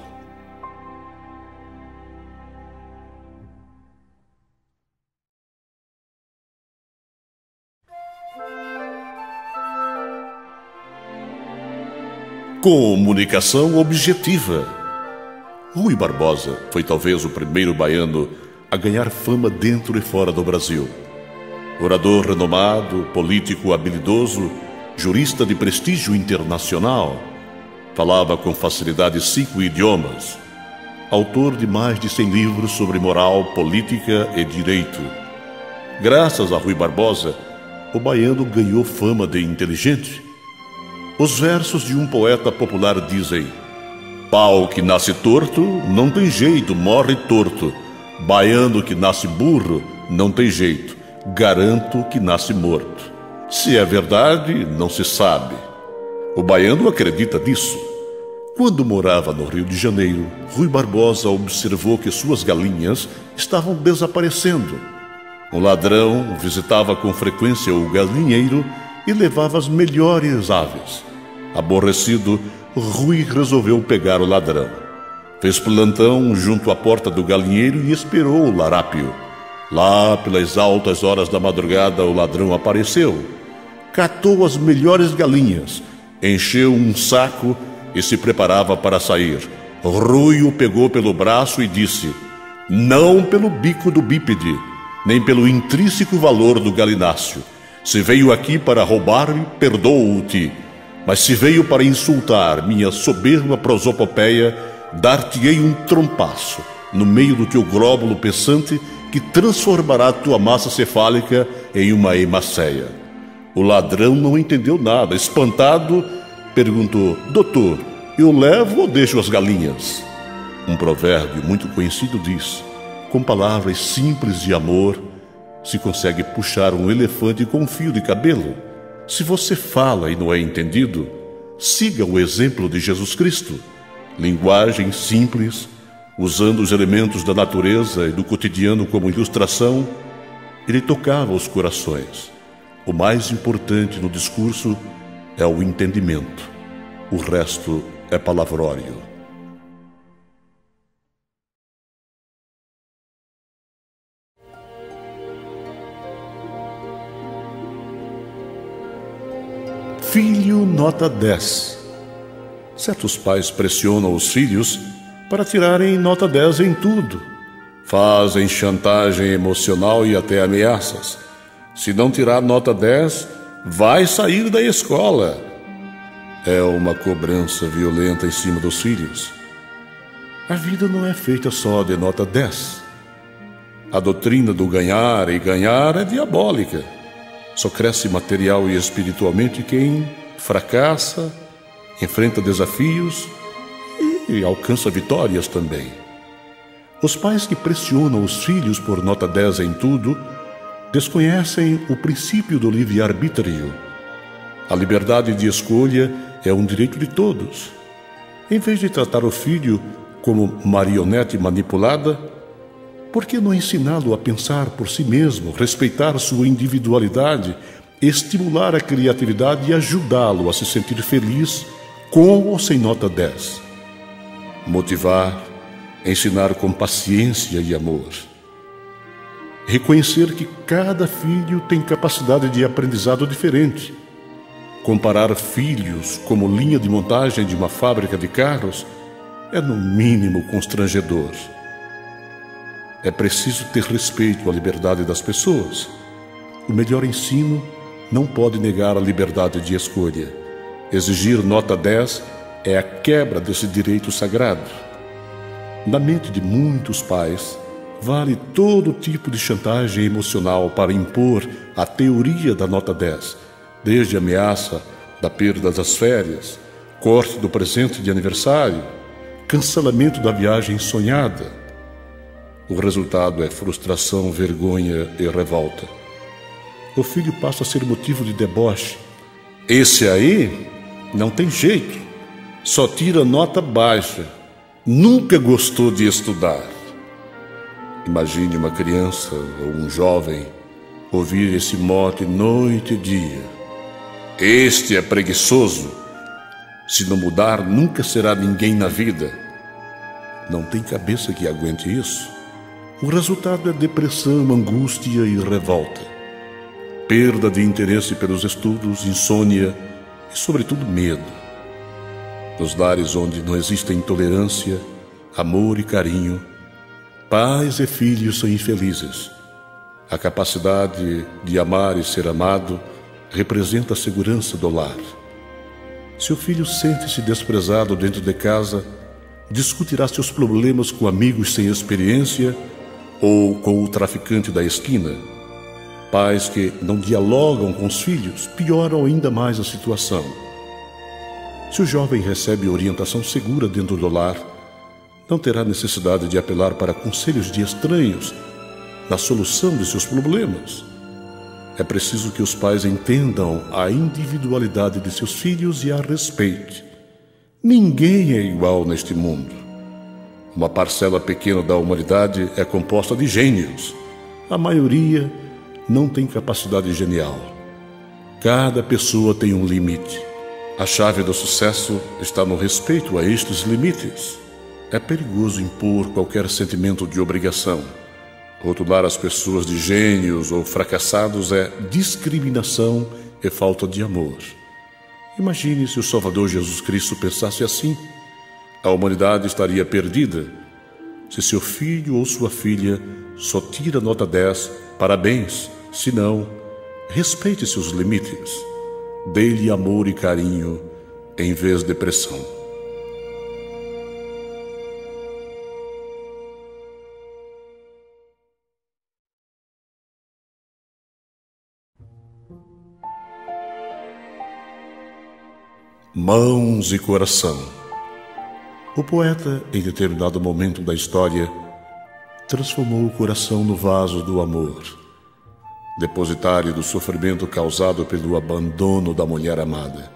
Comunicação objetiva. Rui Barbosa foi talvez o primeiro baiano a ganhar fama dentro e fora do Brasil. Orador renomado, político habilidoso, jurista de prestígio internacional, falava com facilidade 5 idiomas, autor de mais de 100 livros sobre moral, política e direito. Graças a Rui Barbosa, o baiano ganhou fama de inteligente. Os versos de um poeta popular dizem: pau que nasce torto, não tem jeito, morre torto. Baiano que nasce burro, não tem jeito, garanto que nasce morto. Se é verdade, não se sabe. O baiano acredita nisso. Quando morava no Rio de Janeiro, Rui Barbosa observou que suas galinhas estavam desaparecendo. Um ladrão visitava com frequência o galinheiro e levava as melhores aves. Aborrecido, Rui resolveu pegar o ladrão. Fez plantão junto à porta do galinheiro e esperou o larápio. Lá, pelas altas horas da madrugada, o ladrão apareceu. Catou as melhores galinhas, encheu um saco e se preparava para sair. Rui o pegou pelo braço e disse: não pelo bico do bípede, nem pelo intrínseco valor do galináceo. Se veio aqui para roubar-me, perdoo-te. Mas se veio para insultar minha soberba prosopopeia, dar-te-ei um trompaço no meio do teu glóbulo pensante que transformará tua massa cefálica em uma hemacéia. O ladrão não entendeu nada. Espantado, perguntou: doutor, eu levo ou deixo as galinhas? Um provérbio muito conhecido diz: com palavras simples de amor, se consegue puxar um elefante com um fio de cabelo. Se você fala e não é entendido, siga o exemplo de Jesus Cristo. Linguagem simples, usando os elementos da natureza e do cotidiano como ilustração, ele tocava os corações. O mais importante no discurso é o entendimento. O resto é palavrório. Filho nota 10. Certos pais pressionam os filhos para tirarem nota 10 em tudo. Fazem chantagem emocional e até ameaças. Se não tirar nota 10, vai sair da escola. É uma cobrança violenta em cima dos filhos. A vida não é feita só de nota 10. A doutrina do ganhar e ganhar é diabólica. Só cresce material e espiritualmente quem fracassa, enfrenta desafios e alcança vitórias também. Os pais que pressionam os filhos por nota 10 em tudo desconhecem o princípio do livre-arbítrio. A liberdade de escolha é um direito de todos. Em vez de tratar o filho como marionete manipulada, por que não ensiná-lo a pensar por si mesmo, respeitar sua individualidade, estimular a criatividade e ajudá-lo a se sentir feliz com ou sem nota 10? Motivar, ensinar com paciência e amor. Reconhecer que cada filho tem capacidade de aprendizado diferente. Comparar filhos como linha de montagem de uma fábrica de carros é no mínimo constrangedor. É preciso ter respeito à liberdade das pessoas. O melhor ensino não pode negar a liberdade de escolha. Exigir nota 10 é a quebra desse direito sagrado. Na mente de muitos pais, vale todo tipo de chantagem emocional para impor a teoria da nota 10, desde a ameaça da perda das férias, corte do presente de aniversário, cancelamento da viagem sonhada. O resultado é frustração, vergonha e revolta. O filho passa a ser motivo de deboche. Esse aí não tem jeito, só tira nota baixa, nunca gostou de estudar. Imagine uma criança ou um jovem ouvir esse mote noite e dia. Este é preguiçoso. Se não mudar, nunca será ninguém na vida. Não tem cabeça que aguente isso. O resultado é depressão, angústia e revolta. Perda de interesse pelos estudos, insônia e, sobretudo, medo. Nos lares onde não existem tolerância, amor e carinho, pais e filhos são infelizes. A capacidade de amar e ser amado representa a segurança do lar. Se o filho sente-se desprezado dentro de casa, discutirá seus problemas com amigos sem experiência ou com o traficante da esquina. Pais que não dialogam com os filhos pioram ainda mais a situação. Se o jovem recebe orientação segura dentro do lar, não terá necessidade de apelar para conselhos de estranhos na solução de seus problemas. É preciso que os pais entendam a individualidade de seus filhos e a respeitem. Ninguém é igual neste mundo. Uma parcela pequena da humanidade é composta de gênios. A maioria não tem capacidade genial. Cada pessoa tem um limite. A chave do sucesso está no respeito a estes limites. É perigoso impor qualquer sentimento de obrigação. Rotular as pessoas de gênios ou fracassados é discriminação e falta de amor. Imagine se o Salvador Jesus Cristo pensasse assim. A humanidade estaria perdida. Se seu filho ou sua filha só tira nota 10, parabéns. Se não, respeite seus limites. Dê-lhe amor e carinho em vez de pressão. Mãos e coração. O poeta, em determinado momento da história, transformou o coração no vaso do amor, depositário do sofrimento causado pelo abandono da mulher amada.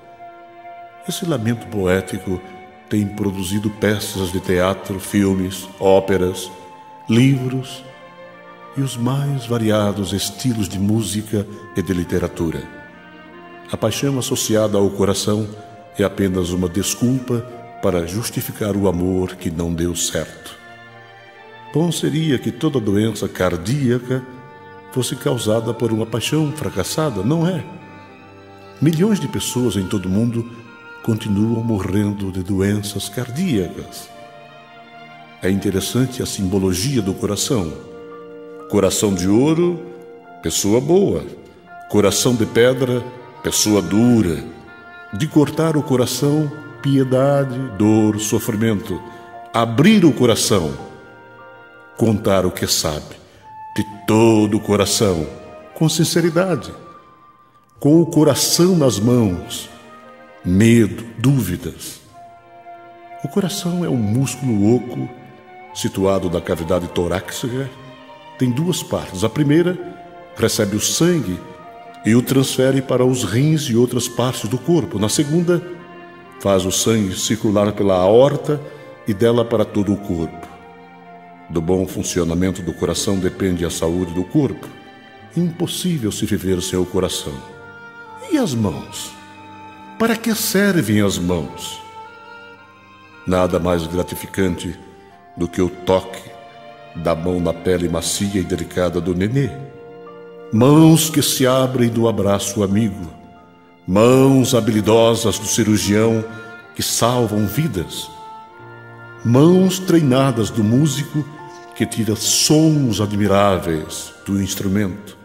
Esse lamento poético tem produzido peças de teatro, filmes, óperas, livros e os mais variados estilos de música e de literatura. A paixão associada ao coração é apenas uma desculpa para justificar o amor que não deu certo. Bom seria que toda doença cardíaca fosse causada por uma paixão fracassada, não é? Milhões de pessoas em todo o mundo continuam morrendo de doenças cardíacas. É interessante a simbologia do coração. Coração de ouro, pessoa boa. Coração de pedra, pessoa dura. De cortar o coração, piedade, dor, sofrimento. Abrir o coração, contar o que sabe, de todo o coração, com sinceridade, com o coração nas mãos, medo, dúvidas. O coração é um músculo oco situado na cavidade torácica. Tem duas partes. A primeira recebe o sangue e o transfere para os rins e outras partes do corpo. Na segunda, faz o sangue circular pela aorta e dela para todo o corpo. Do bom funcionamento do coração depende a saúde do corpo. Impossível se viver sem o coração. E as mãos? Para que servem as mãos? Nada mais gratificante do que o toque da mão na pele macia e delicada do nenê. Mãos que se abrem do abraço amigo. Mãos habilidosas do cirurgião que salvam vidas. Mãos treinadas do músico que tira sons admiráveis do instrumento.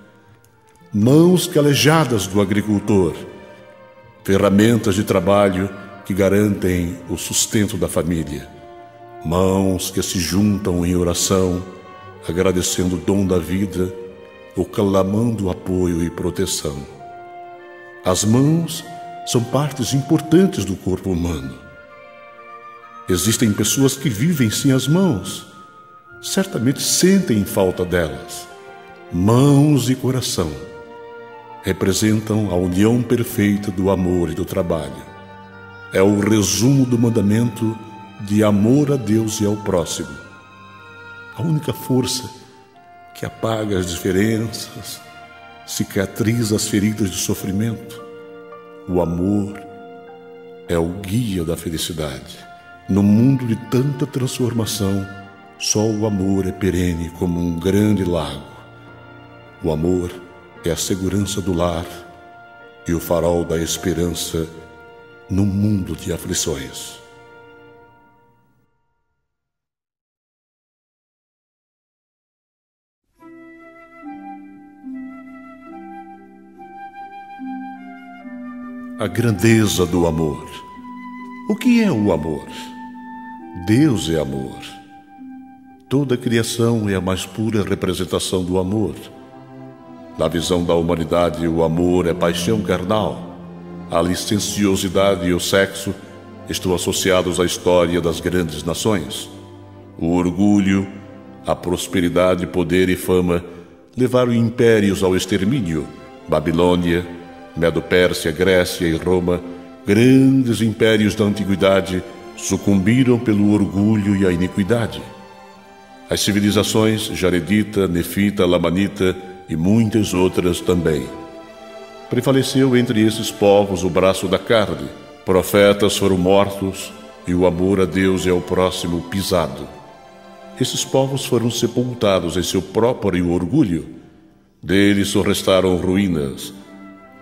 Mãos calejadas do agricultor. Ferramentas de trabalho que garantem o sustento da família. Mãos que se juntam em oração, agradecendo o dom da vida ou clamando apoio e proteção. As mãos são partes importantes do corpo humano. Existem pessoas que vivem sem as mãos, certamente sentem falta delas. Mãos e coração representam a união perfeita do amor e do trabalho. É o resumo do mandamento de amor a Deus e ao próximo. A única força que apaga as diferenças, cicatriza as feridas de sofrimento. O amor é o guia da felicidade. No mundo de tanta transformação, só o amor é perene como um grande lago. O amor é a segurança do lar e o farol da esperança no mundo de aflições. A grandeza do amor. O que é o amor? Deus é amor. Toda a criação é a mais pura representação do amor. Na visão da humanidade, o amor é paixão carnal. A licenciosidade e o sexo estão associados à história das grandes nações. O orgulho, a prosperidade, poder e fama levaram impérios ao extermínio. Babilônia, Medo-Pérsia, Grécia e Roma, grandes impérios da antiguidade, sucumbiram pelo orgulho e a iniquidade. As civilizações Jaredita, Nefita, Lamanita e muitas outras também. Prevaleceu entre esses povos o braço da carne. Profetas foram mortos e o amor a Deus e ao próximo pisado. Esses povos foram sepultados em seu próprio orgulho. Deles só restaram ruínas.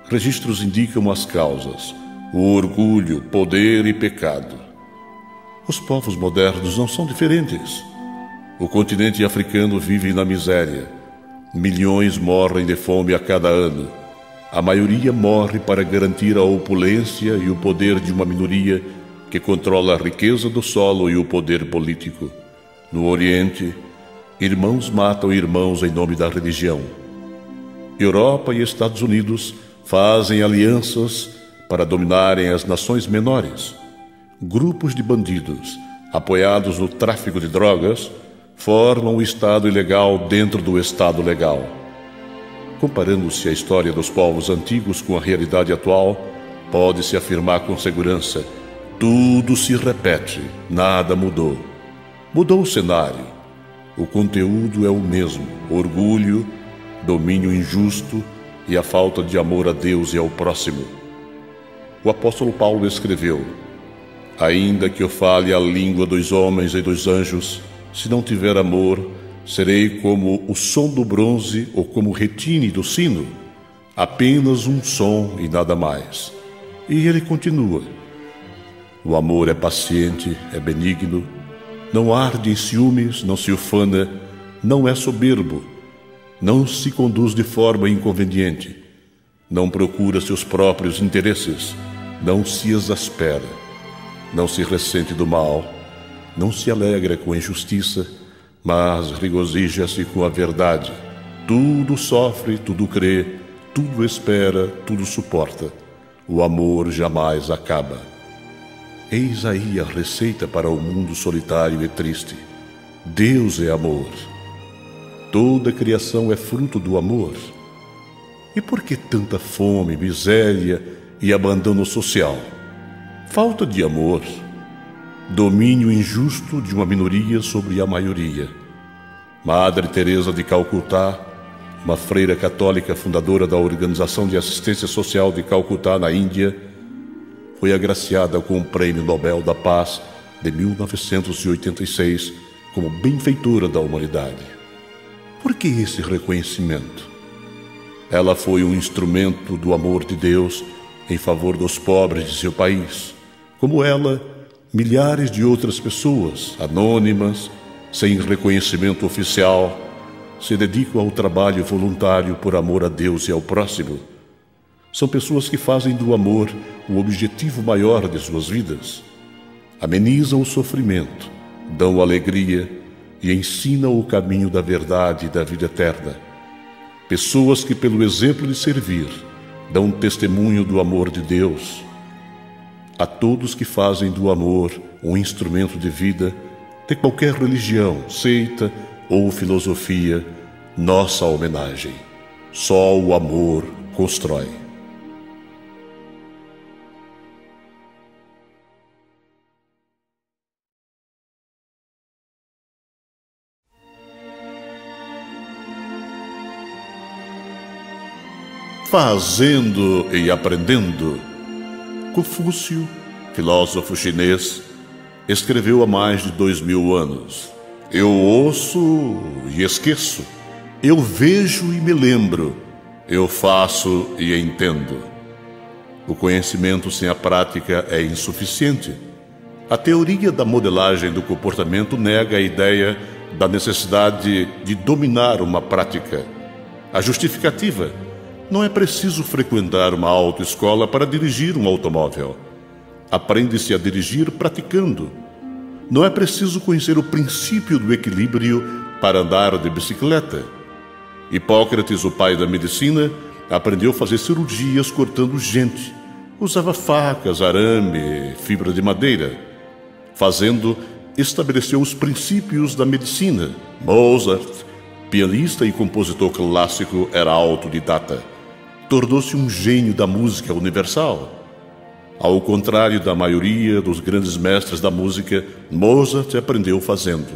Registros indicam as causas: o orgulho, poder e pecado. Os povos modernos não são diferentes. O continente africano vive na miséria. Milhões morrem de fome a cada ano. A maioria morre para garantir a opulência e o poder de uma minoria que controla a riqueza do solo e o poder político. No Oriente, irmãos matam irmãos em nome da religião. Europa e Estados Unidos fazem alianças para dominarem as nações menores. Grupos de bandidos, apoiados no tráfico de drogas, formam o Estado ilegal dentro do Estado legal. Comparando-se a história dos povos antigos com a realidade atual, pode-se afirmar com segurança: tudo se repete, nada mudou. Mudou o cenário. O conteúdo é o mesmo: orgulho, domínio injusto e a falta de amor a Deus e ao próximo. O apóstolo Paulo escreveu: ainda que eu fale a língua dos homens e dos anjos, se não tiver amor, serei como o som do bronze ou como o retine do sino, apenas um som e nada mais. E ele continua: o amor é paciente, é benigno, não arde em ciúmes, não se ufana, não é soberbo, não se conduz de forma inconveniente, não procura seus próprios interesses, não se exaspera, não se ressente do mal, não se alegra com a injustiça, mas regozija-se com a verdade. Tudo sofre, tudo crê, tudo espera, tudo suporta. O amor jamais acaba. Eis aí a receita para o mundo solitário e triste. Deus é amor. Toda a criação é fruto do amor. E por que tanta fome, miséria e abandono social? Falta de amor. Domínio injusto de uma minoria sobre a maioria. Madre Teresa de Calcutá, uma freira católica fundadora da Organização de Assistência Social de Calcutá, na Índia, foi agraciada com o Prêmio Nobel da Paz de 1986 como benfeitora da humanidade. Por que esse reconhecimento? Ela foi um instrumento do amor de Deus em favor dos pobres de seu país. Como ela, milhares de outras pessoas, anônimas, sem reconhecimento oficial, se dedicam ao trabalho voluntário por amor a Deus e ao próximo. São pessoas que fazem do amor o objetivo maior de suas vidas. Amenizam o sofrimento, dão alegria e ensinam o caminho da verdade e da vida eterna. Pessoas que, pelo exemplo de servir, dão testemunho do amor de Deus. A todos que fazem do amor um instrumento de vida, de qualquer religião, seita ou filosofia, nossa homenagem. Só o amor constrói. Fazendo e aprendendo. Confúcio, filósofo chinês, escreveu há mais de 2000 anos: eu ouço e esqueço, eu vejo e me lembro, eu faço e entendo. O conhecimento sem a prática é insuficiente. A teoria da modelagem do comportamento nega a ideia da necessidade de dominar uma prática. A justificativa: não é preciso frequentar uma autoescola para dirigir um automóvel. Aprende-se a dirigir praticando. Não é preciso conhecer o princípio do equilíbrio para andar de bicicleta. Hipócrates, o pai da medicina, aprendeu a fazer cirurgias cortando gente. Usava facas, arame, fibra de madeira. Fazendo, estabeleceu os princípios da medicina. Mozart, pianista e compositor clássico, era autodidata. Tornou-se um gênio da música universal. Ao contrário da maioria dos grandes mestres da música, Mozart aprendeu fazendo.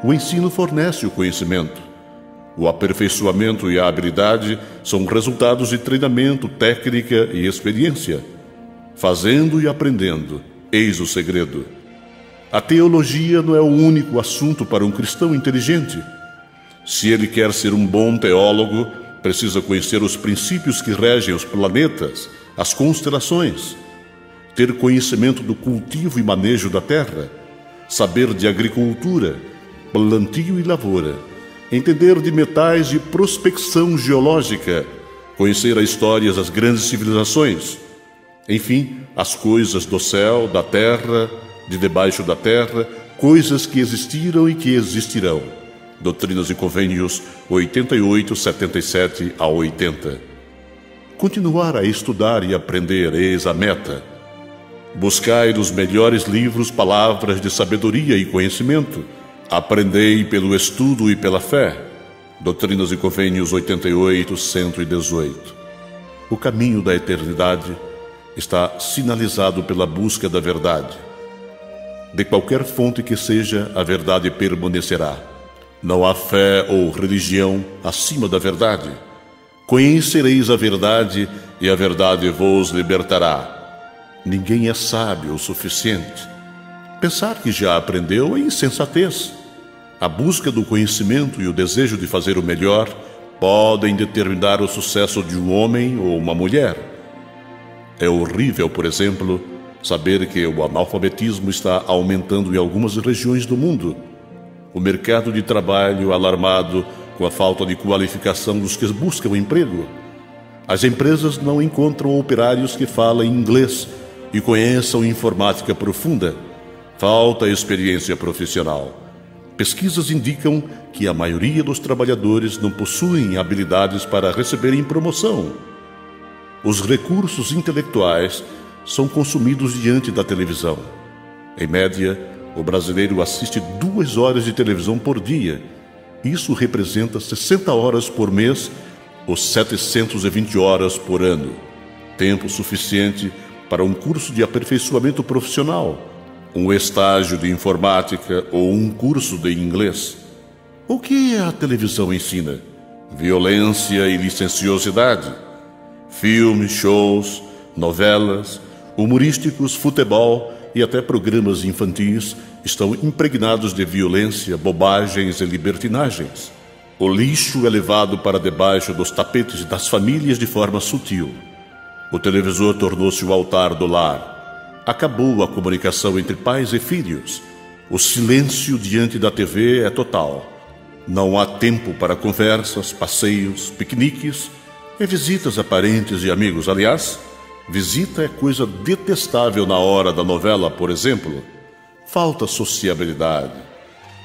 O ensino fornece o conhecimento. O aperfeiçoamento e a habilidade são resultados de treinamento, técnica e experiência. Fazendo e aprendendo, eis o segredo. A teologia não é o único assunto para um cristão inteligente. Se ele quer ser um bom teólogo, precisa conhecer os princípios que regem os planetas, as constelações, ter conhecimento do cultivo e manejo da terra, saber de agricultura, plantio e lavoura, entender de metais e prospecção geológica, conhecer a história das grandes civilizações, enfim, as coisas do céu, da terra, de debaixo da terra, coisas que existiram e que existirão. Doutrinas e Convênios 88, 77 a 80. Continuar a estudar e aprender, eis a meta. Buscai nos melhores livros palavras de sabedoria e conhecimento. Aprendei pelo estudo e pela fé. Doutrinas e Convênios 88, 118. O caminho da eternidade está sinalizado pela busca da verdade. De qualquer fonte que seja, a verdade permanecerá. Não há fé ou religião acima da verdade. Conhecereis a verdade e a verdade vos libertará. Ninguém é sábio o suficiente. Pensar que já aprendeu é insensatez. A busca do conhecimento e o desejo de fazer o melhor podem determinar o sucesso de um homem ou uma mulher. É horrível, por exemplo, saber que o analfabetismo está aumentando em algumas regiões do mundo. O mercado de trabalho alarmado com a falta de qualificação dos que buscam emprego. As empresas não encontram operários que falem inglês e conheçam informática profunda. Falta experiência profissional. Pesquisas indicam que a maioria dos trabalhadores não possuem habilidades para receberem promoção. Os recursos intelectuais são consumidos diante da televisão. Em média, o brasileiro assiste 2 horas de televisão por dia. Isso representa 60 horas por mês ou 720 horas por ano. Tempo suficiente para um curso de aperfeiçoamento profissional, um estágio de informática ou um curso de inglês. O que a televisão ensina? Violência e licenciosidade. Filmes, shows, novelas, humorísticos, futebol e até programas infantis estão impregnados de violência, bobagens e libertinagens. O lixo é levado para debaixo dos tapetes das famílias de forma sutil. O televisor tornou-se o altar do lar. Acabou a comunicação entre pais e filhos. O silêncio diante da TV é total. Não há tempo para conversas, passeios, piqueniques e visitas a parentes e amigos. Aliás, visita é coisa detestável na hora da novela, por exemplo. Falta sociabilidade.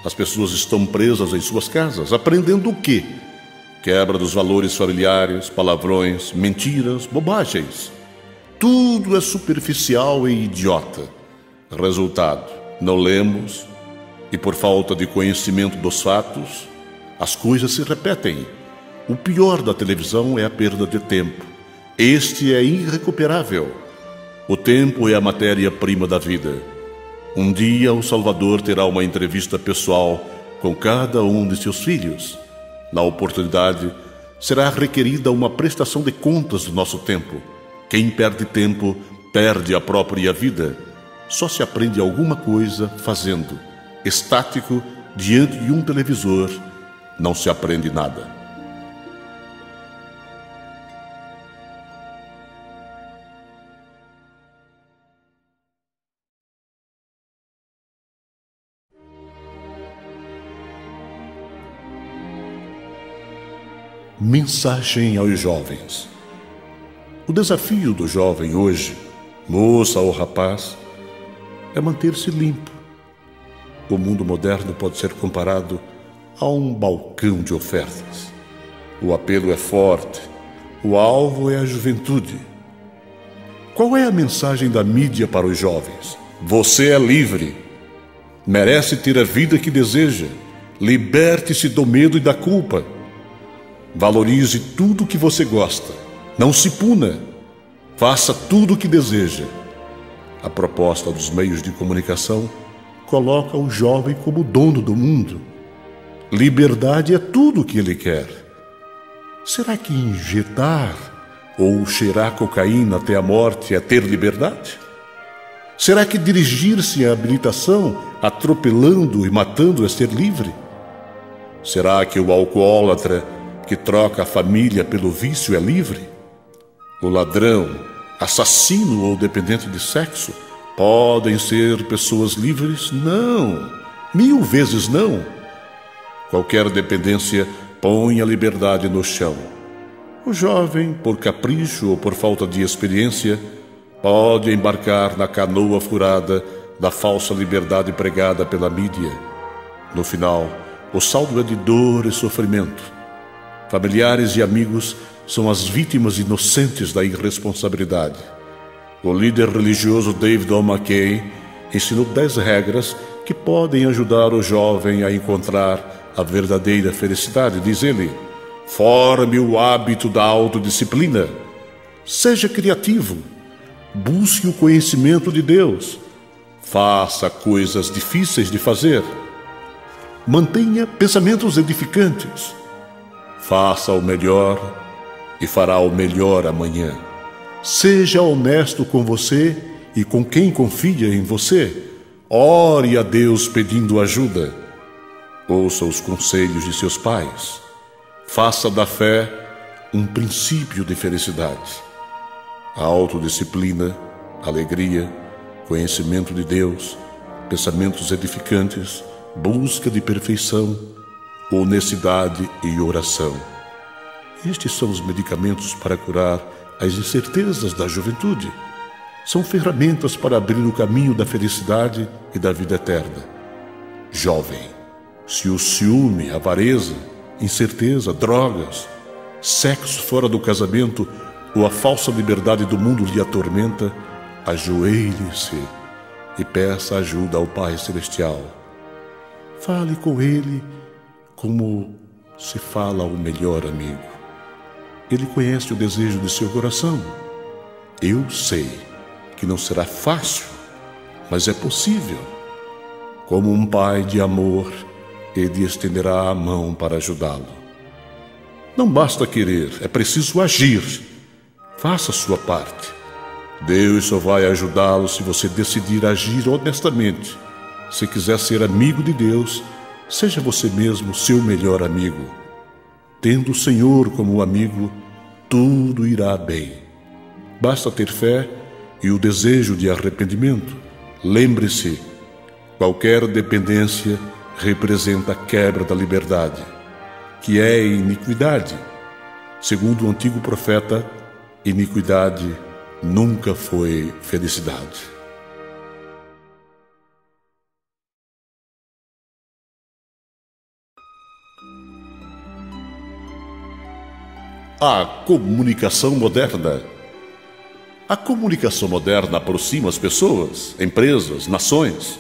As pessoas estão presas em suas casas, aprendendo o quê? Quebra dos valores familiares, palavrões, mentiras, bobagens. Tudo é superficial e idiota. Resultado, não lemos e, por falta de conhecimento dos fatos, as coisas se repetem. O pior da televisão é a perda de tempo. Este é irrecuperável. O tempo é a matéria-prima da vida. Um dia o Salvador terá uma entrevista pessoal com cada um de seus filhos. Na oportunidade, será requerida uma prestação de contas do nosso tempo. Quem perde tempo, perde a própria vida. Só se aprende alguma coisa fazendo. Estático, diante de um televisor, não se aprende nada. Mensagem aos jovens. O desafio do jovem hoje, moça ou rapaz, é manter-se limpo. O mundo moderno pode ser comparado a um balcão de ofertas. O apelo é forte, o alvo é a juventude. Qual é a mensagem da mídia para os jovens? Você é livre. Merece ter a vida que deseja. Liberte-se do medo e da culpa. Valorize tudo o que você gosta. Não se puna. Faça tudo o que deseja. A proposta dos meios de comunicação coloca o jovem como dono do mundo. Liberdade é tudo o que ele quer. Será que injetar ou cheirar cocaína até a morte é ter liberdade? Será que dirigir-se à habilitação, atropelando e matando, é ser livre? Será que o alcoólatra que troca a família pelo vício é livre? O ladrão, assassino ou dependente de sexo podem ser pessoas livres? Não, 1000 vezes não. Qualquer dependência põe a liberdade no chão. O jovem, por capricho ou por falta de experiência, pode embarcar na canoa furada da falsa liberdade pregada pela mídia. No final, o saldo é de dor e sofrimento. Familiares e amigos são as vítimas inocentes da irresponsabilidade. O líder religioso David O. McKay ensinou 10 regras que podem ajudar o jovem a encontrar a verdadeira felicidade. Diz ele: forme o hábito da autodisciplina. Seja criativo. Busque o conhecimento de Deus. Faça coisas difíceis de fazer. Mantenha pensamentos edificantes. Faça o melhor e fará o melhor amanhã. Seja honesto com você e com quem confia em você. Ore a Deus pedindo ajuda. Ouça os conselhos de seus pais. Faça da fé um princípio de felicidade. A autodisciplina, alegria, conhecimento de Deus, pensamentos edificantes, busca de perfeição, honestidade e oração. Estes são os medicamentos para curar as incertezas da juventude. São ferramentas para abrir o caminho da felicidade e da vida eterna. Jovem, se o ciúme, avareza, incerteza, drogas, sexo fora do casamento ou a falsa liberdade do mundo lhe atormenta, ajoelhe-se e peça ajuda ao Pai Celestial. Fale com Ele como se fala ao melhor amigo. Ele conhece o desejo de seu coração. Eu sei que não será fácil, mas é possível. Como um pai de amor, Ele estenderá a mão para ajudá-lo. Não basta querer, é preciso agir. Faça a sua parte. Deus só vai ajudá-lo se você decidir agir honestamente. Se quiser ser amigo de Deus, seja você mesmo seu melhor amigo. Tendo o Senhor como amigo, tudo irá bem. Basta ter fé e o desejo de arrependimento. Lembre-se, qualquer dependência representa a quebra da liberdade, que é iniquidade. Segundo o antigo profeta, iniquidade nunca foi felicidade. A comunicação moderna. A comunicação moderna aproxima as pessoas, empresas, nações.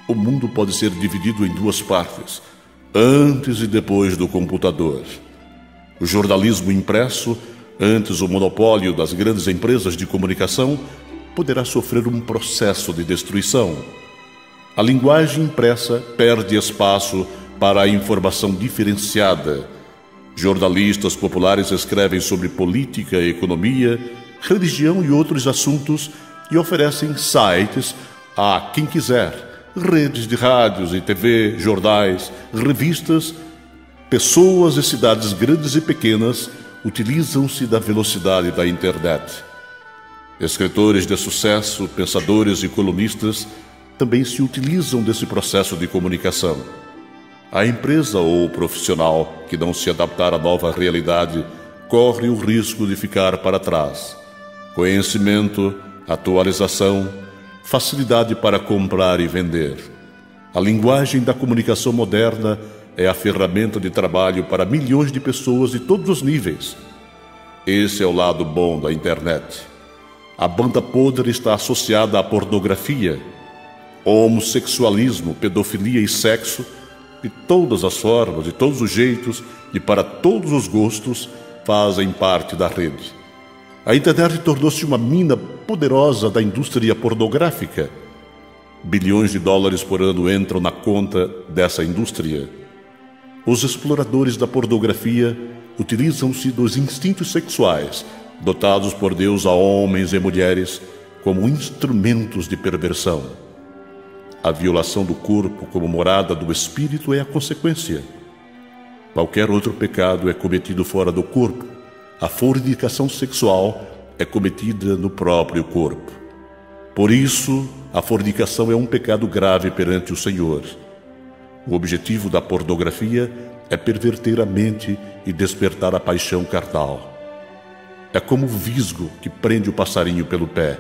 O mundo pode ser dividido em 2 partes, antes e depois do computador. O jornalismo impresso, antes o monopólio das grandes empresas de comunicação, poderá sofrer um processo de destruição. A linguagem impressa perde espaço para a informação diferenciada. Jornalistas populares escrevem sobre política, economia, religião e outros assuntos e oferecem sites a quem quiser, redes de rádios e TV, jornais, revistas. Pessoas e cidades grandes e pequenas utilizam-se da velocidade da internet. Escritores de sucesso, pensadores e colunistas também se utilizam desse processo de comunicação. A empresa ou o profissional que não se adaptar à nova realidade corre o risco de ficar para trás. Conhecimento, atualização, facilidade para comprar e vender. A linguagem da comunicação moderna é a ferramenta de trabalho para milhões de pessoas de todos os níveis. Esse é o lado bom da internet. A banda podre está associada à pornografia, homossexualismo, pedofilia e sexo, de todas as formas, de todos os jeitos e para todos os gostos, fazem parte da rede. A internet tornou-se uma mina poderosa da indústria pornográfica. Bilhões de dólares por ano entram na conta dessa indústria. Os exploradores da pornografia utilizam-se dos instintos sexuais, dotados por Deus a homens e mulheres, como instrumentos de perversão. A violação do corpo como morada do espírito é a consequência. Qualquer outro pecado é cometido fora do corpo. A fornicação sexual é cometida no próprio corpo. Por isso, a fornicação é um pecado grave perante o Senhor. O objetivo da pornografia é perverter a mente e despertar a paixão carnal. É como o visgo que prende o passarinho pelo pé.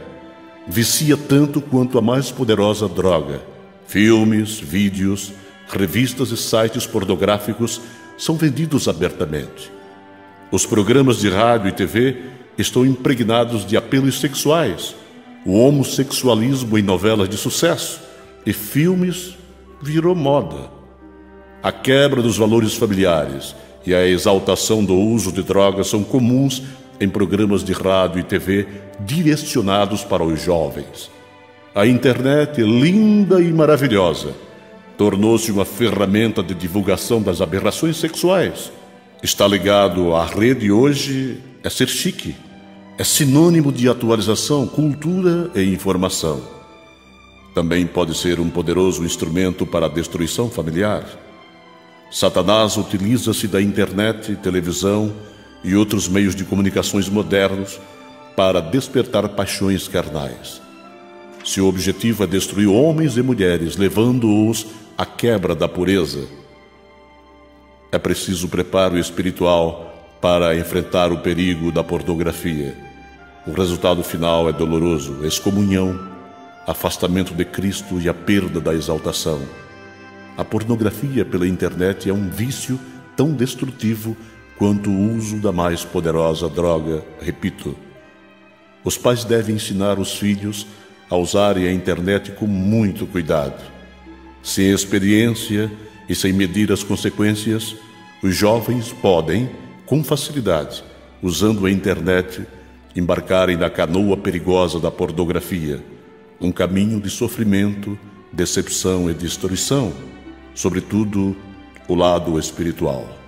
Vicia tanto quanto a mais poderosa droga. Filmes, vídeos, revistas e sites pornográficos são vendidos abertamente. Os programas de rádio e TV estão impregnados de apelos sexuais, o homossexualismo em novelas de sucesso e filmes virou moda. A quebra dos valores familiares e a exaltação do uso de drogas são comuns em programas de rádio e TV direcionados para os jovens. A internet, linda e maravilhosa, tornou-se uma ferramenta de divulgação das aberrações sexuais. Estar ligado à rede hoje é ser chique, é sinônimo de atualização, cultura e informação. Também pode ser um poderoso instrumento para a destruição familiar. Satanás utiliza-se da internet, televisão e outros meios de comunicações modernos para despertar paixões carnais. Seu objetivo é destruir homens e mulheres, levando-os à quebra da pureza. É preciso preparo espiritual para enfrentar o perigo da pornografia. O resultado final é doloroso: excomunhão, afastamento de Cristo e a perda da exaltação. A pornografia pela internet é um vício tão destrutivo quanto o uso da mais poderosa droga, repito. Os pais devem ensinar os filhos a usarem a internet com muito cuidado. Sem experiência e sem medir as consequências, os jovens podem, com facilidade, usando a internet, embarcarem na canoa perigosa da pornografia, um caminho de sofrimento, decepção e destruição, sobretudo o lado espiritual.